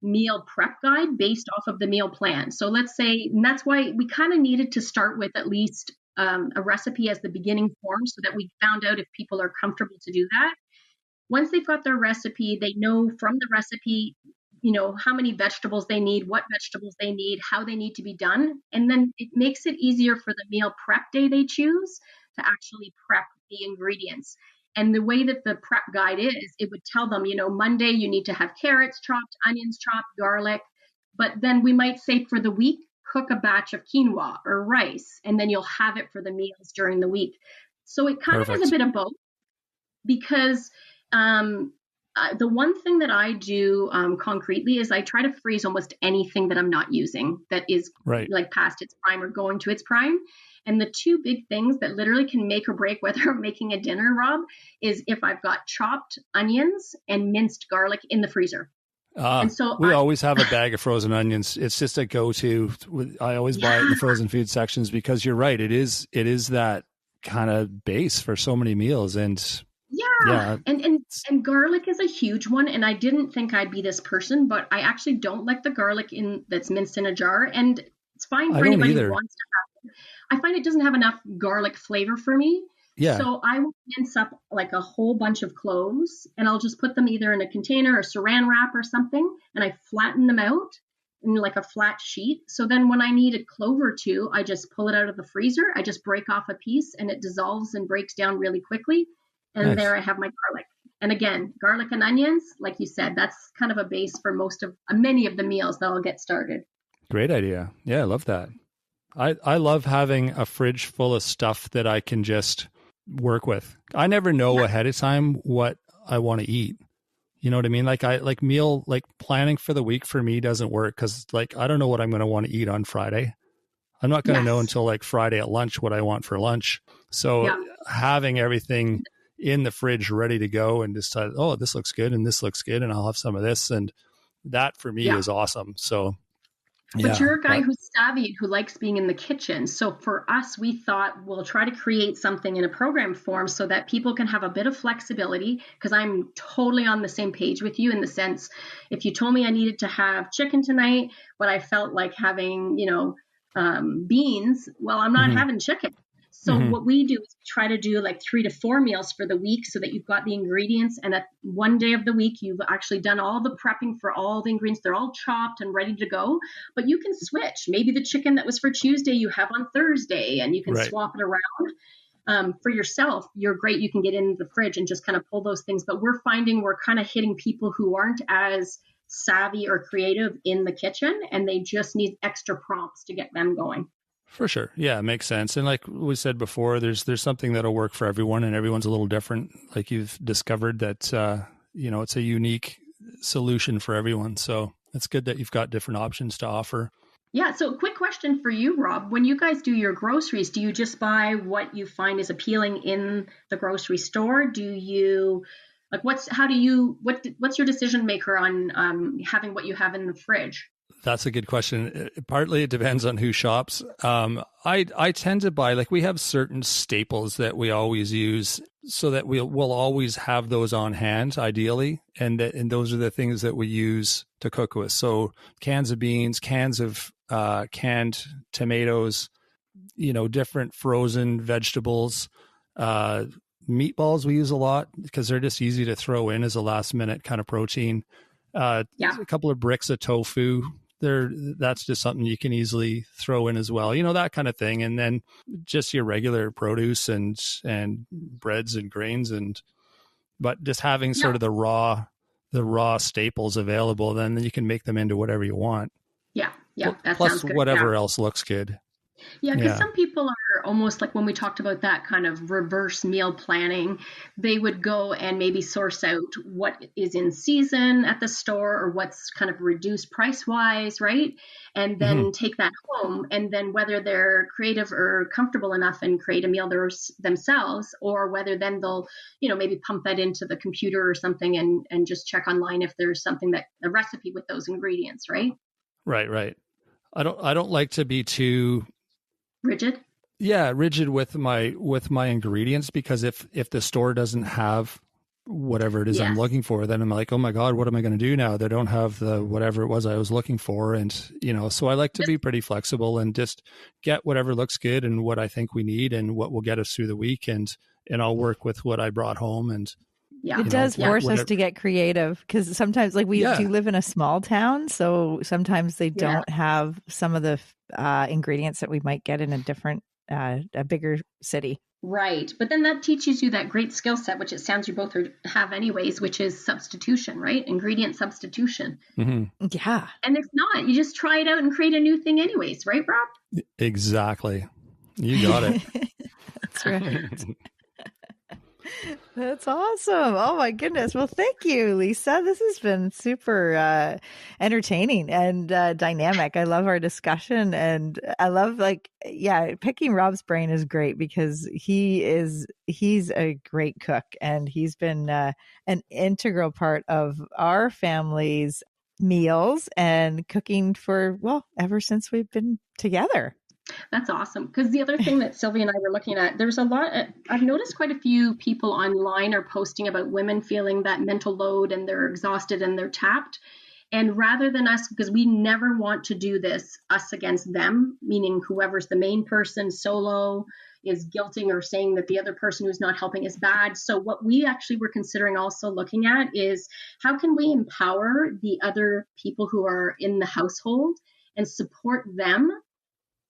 [SPEAKER 5] meal prep guide based off of the meal plan. So let's say, and that's why we kind of needed to start with at least a recipe as the beginning form so that we found out if people are comfortable to do that. Once they've got their recipe, they know from the recipe, how many vegetables they need, what vegetables they need, how they need to be done. And then it makes it easier for the meal prep day they choose to actually prep the ingredients. And the way that the prep guide is, it would tell them, Monday you need to have carrots chopped, onions chopped, garlic. But then we might say for the week, cook a batch of quinoa or rice, and then you'll have it for the meals during the week. So it kind of is a bit of both, because the one thing that I do concretely is I try to freeze almost anything that I'm not using that is like past its prime or going to its prime. And the two big things that literally can make or break whether I'm making a dinner, Rob, is if I've got chopped onions and minced garlic in the freezer.
[SPEAKER 1] And so we always have a bag of frozen onions. It's just a go-to. I always buy it in the frozen food sections because you're right. It is that kind of base for so many meals. And and garlic is a huge one. And I didn't think I'd be this person, but I actually don't like the garlic that's minced in a jar. And it's fine for anybody who wants to have it. I find it doesn't have enough garlic flavor for me. Yeah. So I will mince up like a whole bunch of cloves, and I'll just put them either in a container or saran wrap or something, and I flatten them out in like a flat sheet. So then when I need a clove or two, I just pull it out of the freezer. I just break off a piece and it dissolves and breaks down really quickly.
[SPEAKER 5] And
[SPEAKER 1] Nice.
[SPEAKER 5] there I have my garlic. And again, garlic and onions, like you said, that's kind of a base for many of the meals that I'll get started.
[SPEAKER 1] Great idea. Yeah, I love that. I love having a fridge full of stuff that I can just work with. I never know ahead of time what I want to eat. You know what I mean? Like meal planning for the week for me doesn't work because like I don't know what I'm going to want to eat on Friday. I'm not going to know until like Friday at lunch what I want for lunch. So having everything in the fridge ready to go and decide, oh, this looks good and this looks good and I'll have some of this, and that for me is awesome. So
[SPEAKER 5] but you're a guy who's savvy and who likes being in the kitchen. So for us, we thought we'll try to create something in a program form so that people can have a bit of flexibility, because I'm totally on the same page with you in the sense, if you told me I needed to have chicken tonight, but I felt like having, beans, well, I'm not having chicken. So what we do is we try to do like 3 to 4 meals for the week so that you've got the ingredients. And at one day of the week, you've actually done all the prepping for all the ingredients. They're all chopped and ready to go. But you can switch. Maybe the chicken that was for Tuesday, you have on Thursday, and you can swap it around. For yourself, you're great. You can get in the fridge and just kind of pull those things. But we're finding we're kind of hitting people who aren't as savvy or creative in the kitchen, and they just need extra prompts to get them going.
[SPEAKER 1] For sure. Yeah, it makes sense. And like we said before, there's something that'll work for everyone, and everyone's a little different. Like you've discovered that, it's a unique solution for everyone. So it's good that you've got different options to offer.
[SPEAKER 5] Yeah. So quick question for you, Rob. When you guys do your groceries, do you just buy what you find is appealing in the grocery store? Do you what's your decision maker on having what you have in the fridge?
[SPEAKER 1] That's a good question. Partly it depends on who shops. I tend to buy, like we have certain staples that we always use so that we'll always have those on hand, ideally. And those are the things that we use to cook with. So cans of beans, cans of canned tomatoes, different frozen vegetables, meatballs we use a lot because they're just easy to throw in as a last minute kind of protein. A couple of bricks of tofu. That's just something you can easily throw in as well, that kind of thing. And then just your regular produce and breads and grains, but just having sort of the raw staples available, then you can make them into whatever you want.
[SPEAKER 5] Yeah. That
[SPEAKER 1] plus
[SPEAKER 5] sounds good.
[SPEAKER 1] whatever else looks good.
[SPEAKER 5] Yeah, because some people are almost like, when we talked about that kind of reverse meal planning, they would go and maybe source out what is in season at the store or what's kind of reduced price wise, right? And then take that home, and then whether they're creative or comfortable enough and create a meal themselves, or whether then they'll, maybe pump that into the computer or something and just check online if there's something a recipe with those ingredients, right?
[SPEAKER 1] Right. I don't like to be too
[SPEAKER 5] rigid
[SPEAKER 1] with my ingredients, because if the store doesn't have whatever it is I'm looking for, then I'm like, oh my God, what am I going to do now? They don't have the whatever it was I was looking for. And so I like to be pretty flexible and just get whatever looks good and what I think we need and what will get us through the week, and I'll work with what I brought home. And
[SPEAKER 4] it does force us to get creative, because sometimes we do live in a small town, so sometimes they don't have some of the ingredients that we might get in a bigger city.
[SPEAKER 5] Right. But then that teaches you that great skill set, which it sounds you both have anyways, which is substitution, right? Ingredient substitution.
[SPEAKER 1] Mm-hmm.
[SPEAKER 4] Yeah.
[SPEAKER 5] And if not, you just try it out and create a new thing anyways, right, Rob?
[SPEAKER 1] Exactly. You got it.
[SPEAKER 4] That's right. That's awesome. Oh my goodness. Well, thank you, Lisa. This has been super entertaining and dynamic. I love our discussion, and I love picking Rob's brain is great, because he's a great cook, and he's been an integral part of our family's meals and cooking for, ever since we've been together.
[SPEAKER 5] That's awesome. Because the other thing that Sylvia and I were looking at, there's a lot, I've noticed quite a few people online are posting about women feeling that mental load and they're exhausted and they're tapped. And rather than us, because we never want to do this, us against them, meaning whoever's the main person solo is guilting or saying that the other person who's not helping is bad. So what we actually were considering also looking at is, how can we empower the other people who are in the household and support them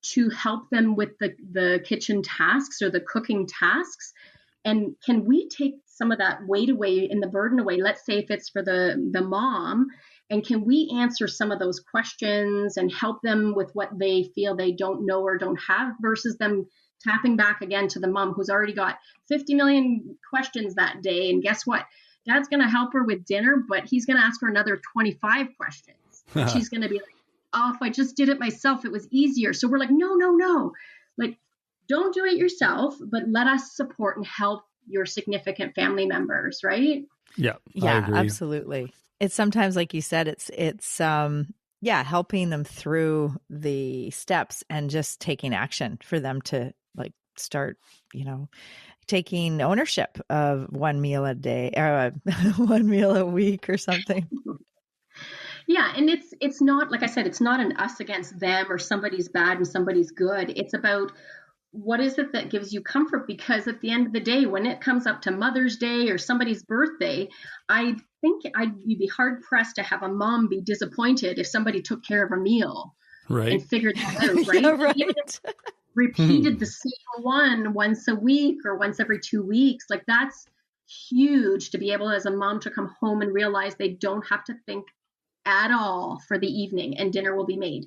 [SPEAKER 5] to help them with the kitchen tasks or the cooking tasks, And can we take some of that weight away and the burden away? Let's say if it's for the mom, and can we answer some of those questions and help them with what they feel they don't know or don't have, versus them tapping back again to the mom who's already got 50 million questions that day. And guess what? Dad's going to help her with dinner, but he's going to ask her another 25 questions. And she's going to be like, oh, if I just did it myself, it was easier. So we're like, no. Like, don't do it yourself, but let us support and help your significant family members, right?
[SPEAKER 1] Yeah.
[SPEAKER 4] Yeah, absolutely. It's sometimes, like you said, it's helping them through the steps and just taking action for them to like start, taking ownership of one meal a day or one meal a week or something.
[SPEAKER 5] Yeah. And it's not, like I said, it's not an us against them or somebody's bad and somebody's good. It's about what is it that gives you comfort? Because at the end of the day, when it comes up to Mother's Day or somebody's birthday, I think you'd be hard pressed to have a mom be disappointed if somebody took care of a meal,
[SPEAKER 1] right,
[SPEAKER 5] and figured that out, right?
[SPEAKER 4] Yeah, right.
[SPEAKER 5] Even if repeated the same one once a week or once every 2 weeks, like that's huge to be able as a mom to come home and realize they don't have to think at all for the evening and dinner will be made.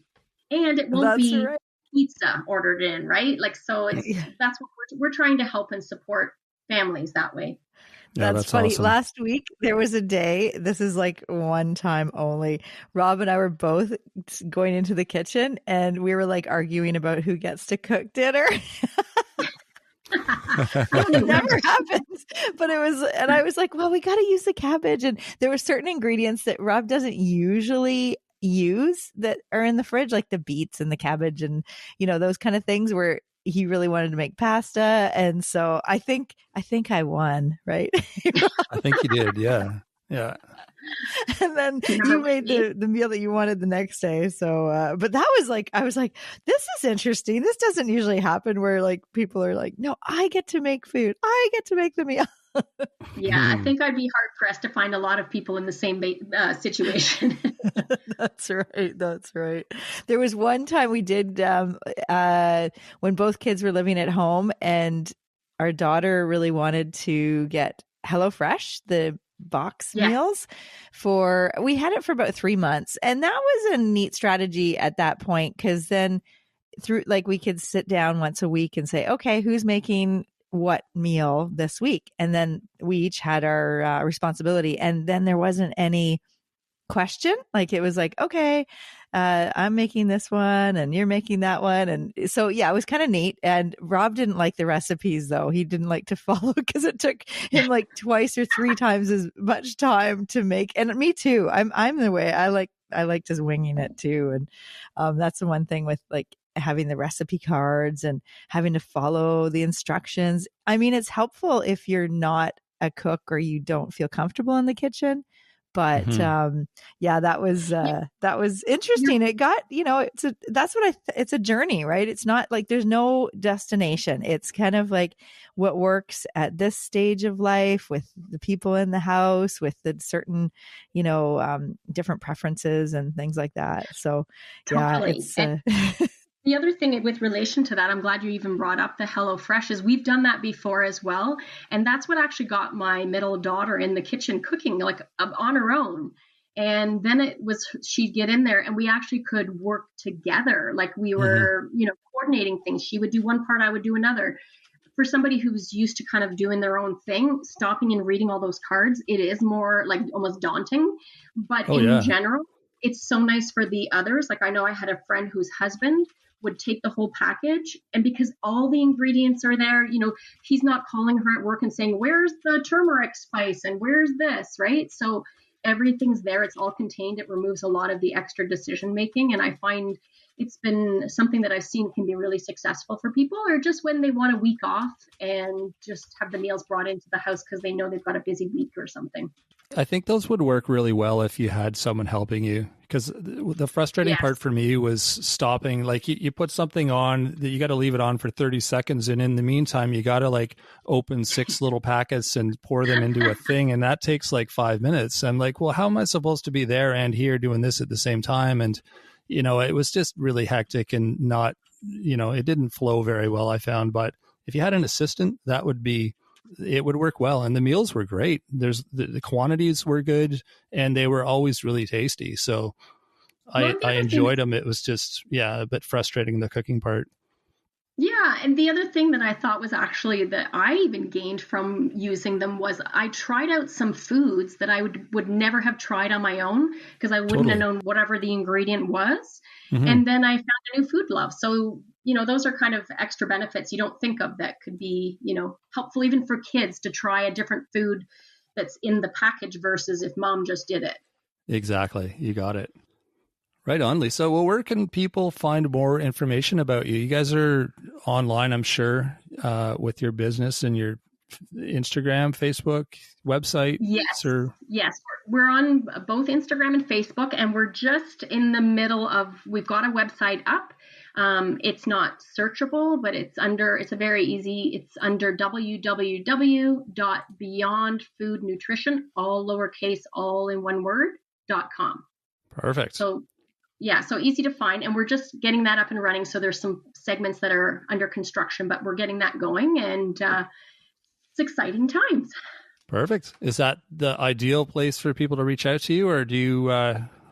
[SPEAKER 5] And it won't be right. Pizza ordered in, right? Like, so that's what we're trying to help and support families that way.
[SPEAKER 1] Yeah,
[SPEAKER 4] that's funny.
[SPEAKER 1] Awesome.
[SPEAKER 4] Last week, there was a day, this is like one time only. Rob and I were both going into the kitchen and we were like arguing about who gets to cook dinner. It never happens, but it was, and I was like, well, we got to use the cabbage. And there were certain ingredients that Rob doesn't usually use that are in the fridge, like the beets and the cabbage and, those kind of things where he really wanted to make pasta. And so I think I won, right?
[SPEAKER 1] I think you did. Yeah. Yeah.
[SPEAKER 4] And then you made the meal that you wanted the next day. So, but that was like, I was like, this is interesting. This doesn't usually happen where like people are like, no, I get to make food. I get to make the meal.
[SPEAKER 5] Yeah, I think I'd be hard pressed to find a lot of people in the same situation.
[SPEAKER 4] That's right. There was one time we did when both kids were living at home and our daughter really wanted to get HelloFresh, the box meals we had it for about 3 months. And that was a neat strategy at that point, because then through like we could sit down once a week and say, okay, who's making what meal this week? And then we each had our responsibility. And then there wasn't any question. Like it was like, okay, I'm making this one and you're making that one. And so, yeah, it was kind of neat. And Rob didn't like the recipes though. He didn't like to follow because it took him like twice or 3 times as much time to make. And me too. I'm the way I like just winging it too. And that's the one thing with like having the recipe cards and having to follow the instructions. I mean, it's helpful if you're not a cook or you don't feel comfortable in the kitchen. But that was interesting. It got, it's a journey, right? It's not like there's no destination. It's kind of like what works at this stage of life with the people in the house, with the certain, different preferences and things like that. So
[SPEAKER 5] totally.
[SPEAKER 4] Yeah, it's
[SPEAKER 5] the other thing with relation to that, I'm glad you even brought up the HelloFresh, is we've done that before as well. And that's what actually got my middle daughter in the kitchen cooking like on her own. And then she'd get in there and we actually could work together. Like we were, coordinating things. She would do one part, I would do another. For somebody who's used to kind of doing their own thing, stopping and reading all those cards, it is more like almost daunting. But in general, it's so nice for the others. Like I know I had a friend whose husband would take the whole package, and because all the ingredients are there, he's not calling her at work and saying, where's the turmeric spice and where's this, right? So everything's there. It's all contained. It removes a lot of the extra decision making. And I find it's been something that I've seen can be really successful for people, or just when they want a week off and just have the meals brought into the house because they know they've got a busy week or something.
[SPEAKER 1] I think those would work really well if you had someone helping you, because the frustrating part for me was stopping. Like you put something on that you got to leave it on for 30 seconds. And in the meantime, you got to like open 6 little packets and pour them into a thing. And that takes like 5 minutes. I'm like, well, how am I supposed to be there and here doing this at the same time? And, it was just really hectic and not, it didn't flow very well, I found. But if you had an assistant, that would be it would work well. And the meals were great. The quantities were good, and they were always really tasty. So I enjoyed them. It was just, a bit frustrating, the cooking part.
[SPEAKER 5] Yeah, and the other thing that I thought was actually that I even gained from using them was I tried out some foods that I would never have tried on my own because I wouldn't have known whatever the ingredient was. Mm-hmm. And then I found a new food love. So, those are kind of extra benefits you don't think of that could be, helpful even for kids to try a different food that's in the package versus if mom just did it.
[SPEAKER 1] Exactly. You got it. Right on, Lisa. Well, where can people find more information about you? You guys are online, I'm sure, with your business and your Instagram, Facebook, website.
[SPEAKER 5] Yes. Yes. We're on both Instagram and Facebook, and we're just in the middle of, we've got a website up. It's not searchable, but it's under www.beyondfoodnutrition, all lowercase, all in one word.com.
[SPEAKER 1] Perfect.
[SPEAKER 5] So easy to find, and we're just getting that up and running. So there's some segments that are under construction, but we're getting that going, and it's exciting times.
[SPEAKER 1] Perfect. Is that the ideal place for people to reach out to you, or do you,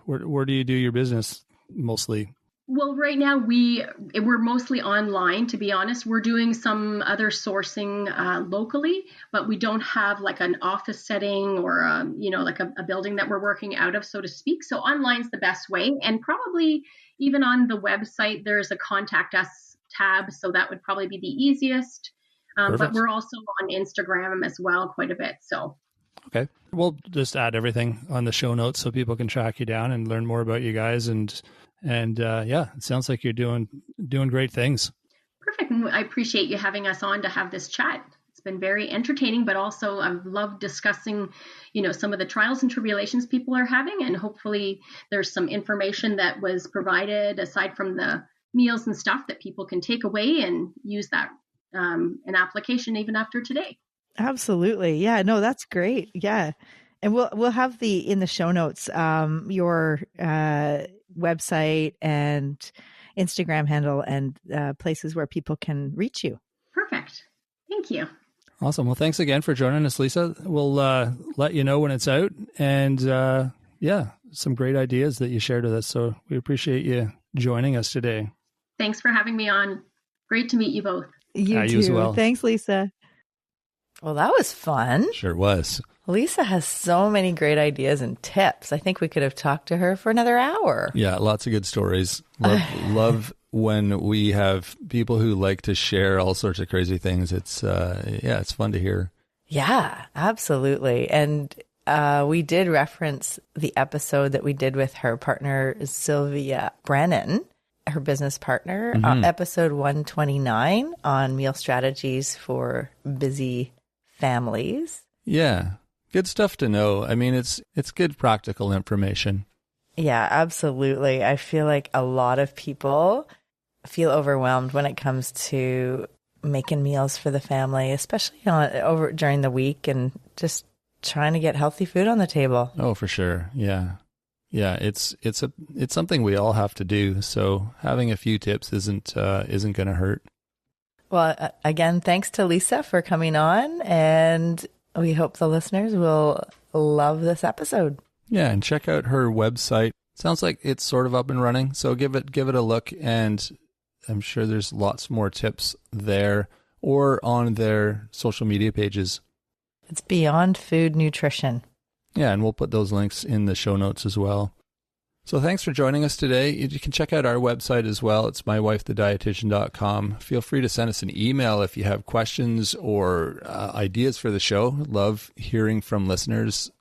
[SPEAKER 1] where do you do your business mostly?
[SPEAKER 5] Well, right now we're mostly online, to be honest. We're doing some other sourcing locally, but we don't have like an office setting or, like a building that we're working out of, so to speak. So online's the best way. And probably even on the website, there's a contact us tab. So that would probably be the easiest. But we're also on Instagram as well quite a bit. So.
[SPEAKER 1] Okay. We'll just add everything on the show notes so people can track you down and learn more about you guys. And it sounds like you're doing great things.
[SPEAKER 5] Perfect. And I appreciate you having us on to have this chat. It's been very entertaining, but also I've loved discussing, some of the trials and tribulations people are having. And hopefully there's some information that was provided aside from the meals and stuff that people can take away and use that in application even after today.
[SPEAKER 4] Absolutely. Yeah, no, that's great. Yeah. And we'll have in the show notes, your website and Instagram handle and places where people can reach you.
[SPEAKER 5] Perfect. Thank you.
[SPEAKER 1] Awesome. Well, thanks again for joining us, Lisa. We'll let you know when it's out, and some great ideas that you shared with us. So we appreciate you joining us today.
[SPEAKER 5] Thanks for having me on. Great to meet you both.
[SPEAKER 4] You too.
[SPEAKER 1] As well.
[SPEAKER 4] Thanks, Lisa.
[SPEAKER 3] Well, that was fun.
[SPEAKER 1] Sure was.
[SPEAKER 3] Lisa has so many great ideas and tips. I think we could have talked to her for another hour.
[SPEAKER 1] Yeah, lots of good stories. Love when we have people who like to share all sorts of crazy things. It's it's fun to hear.
[SPEAKER 3] Yeah, absolutely. And we did reference the episode that we did with her partner, Sylvia Brennan, her business partner, episode 129 on meal strategies for busy families.
[SPEAKER 1] Yeah. Good stuff to know. I mean, it's good practical information.
[SPEAKER 3] Yeah, absolutely. I feel like a lot of people feel overwhelmed when it comes to making meals for the family, especially over during the week and just trying to get healthy food on the table.
[SPEAKER 1] Oh, for sure. Yeah. Yeah, it's something we all have to do. So having a few tips isn't going to hurt.
[SPEAKER 3] Well, again, thanks to Lisa for coming on, and we hope the listeners will love this episode.
[SPEAKER 1] Yeah, and check out her website. Sounds like it's sort of up and running, so give it a look, and I'm sure there's lots more tips there or on their social media pages.
[SPEAKER 3] It's Beyond Food Nutrition.
[SPEAKER 1] Yeah, and we'll put those links in the show notes as well. So thanks for joining us today. You can check out our website as well. It's mywifethedietitian.com. Feel free to send us an email if you have questions or ideas for the show. Love hearing from listeners.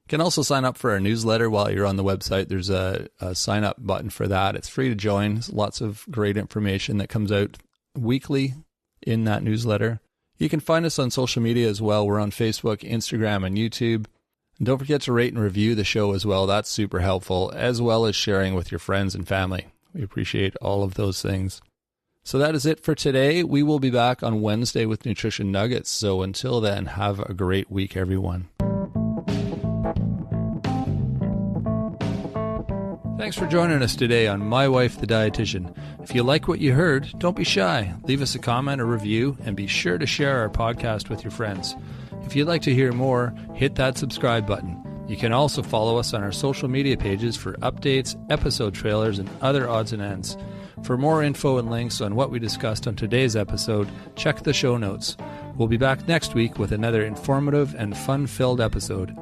[SPEAKER 1] You can also sign up for our newsletter while you're on the website. There's a sign up button for that. It's free to join. There's lots of great information that comes out weekly in that newsletter. You can find us on social media as well. We're on Facebook, Instagram, and YouTube. And don't forget to rate and review the show as well. That's super helpful, as well as sharing with your friends and family. We appreciate all of those things. So that is it for today. We will be back on Wednesday with Nutrition Nuggets. So until then, have a great week, everyone. Thanks for joining us today on My Wife the Dietitian. If you like what you heard, don't be shy. Leave us a comment or review, and be sure to share our podcast with your friends. If you'd like to hear more, hit that subscribe button. You can also follow us on our social media pages for updates, episode trailers, and other odds and ends. For more info and links on what we discussed on today's episode, check the show notes. We'll be back next week with another informative and fun-filled episode.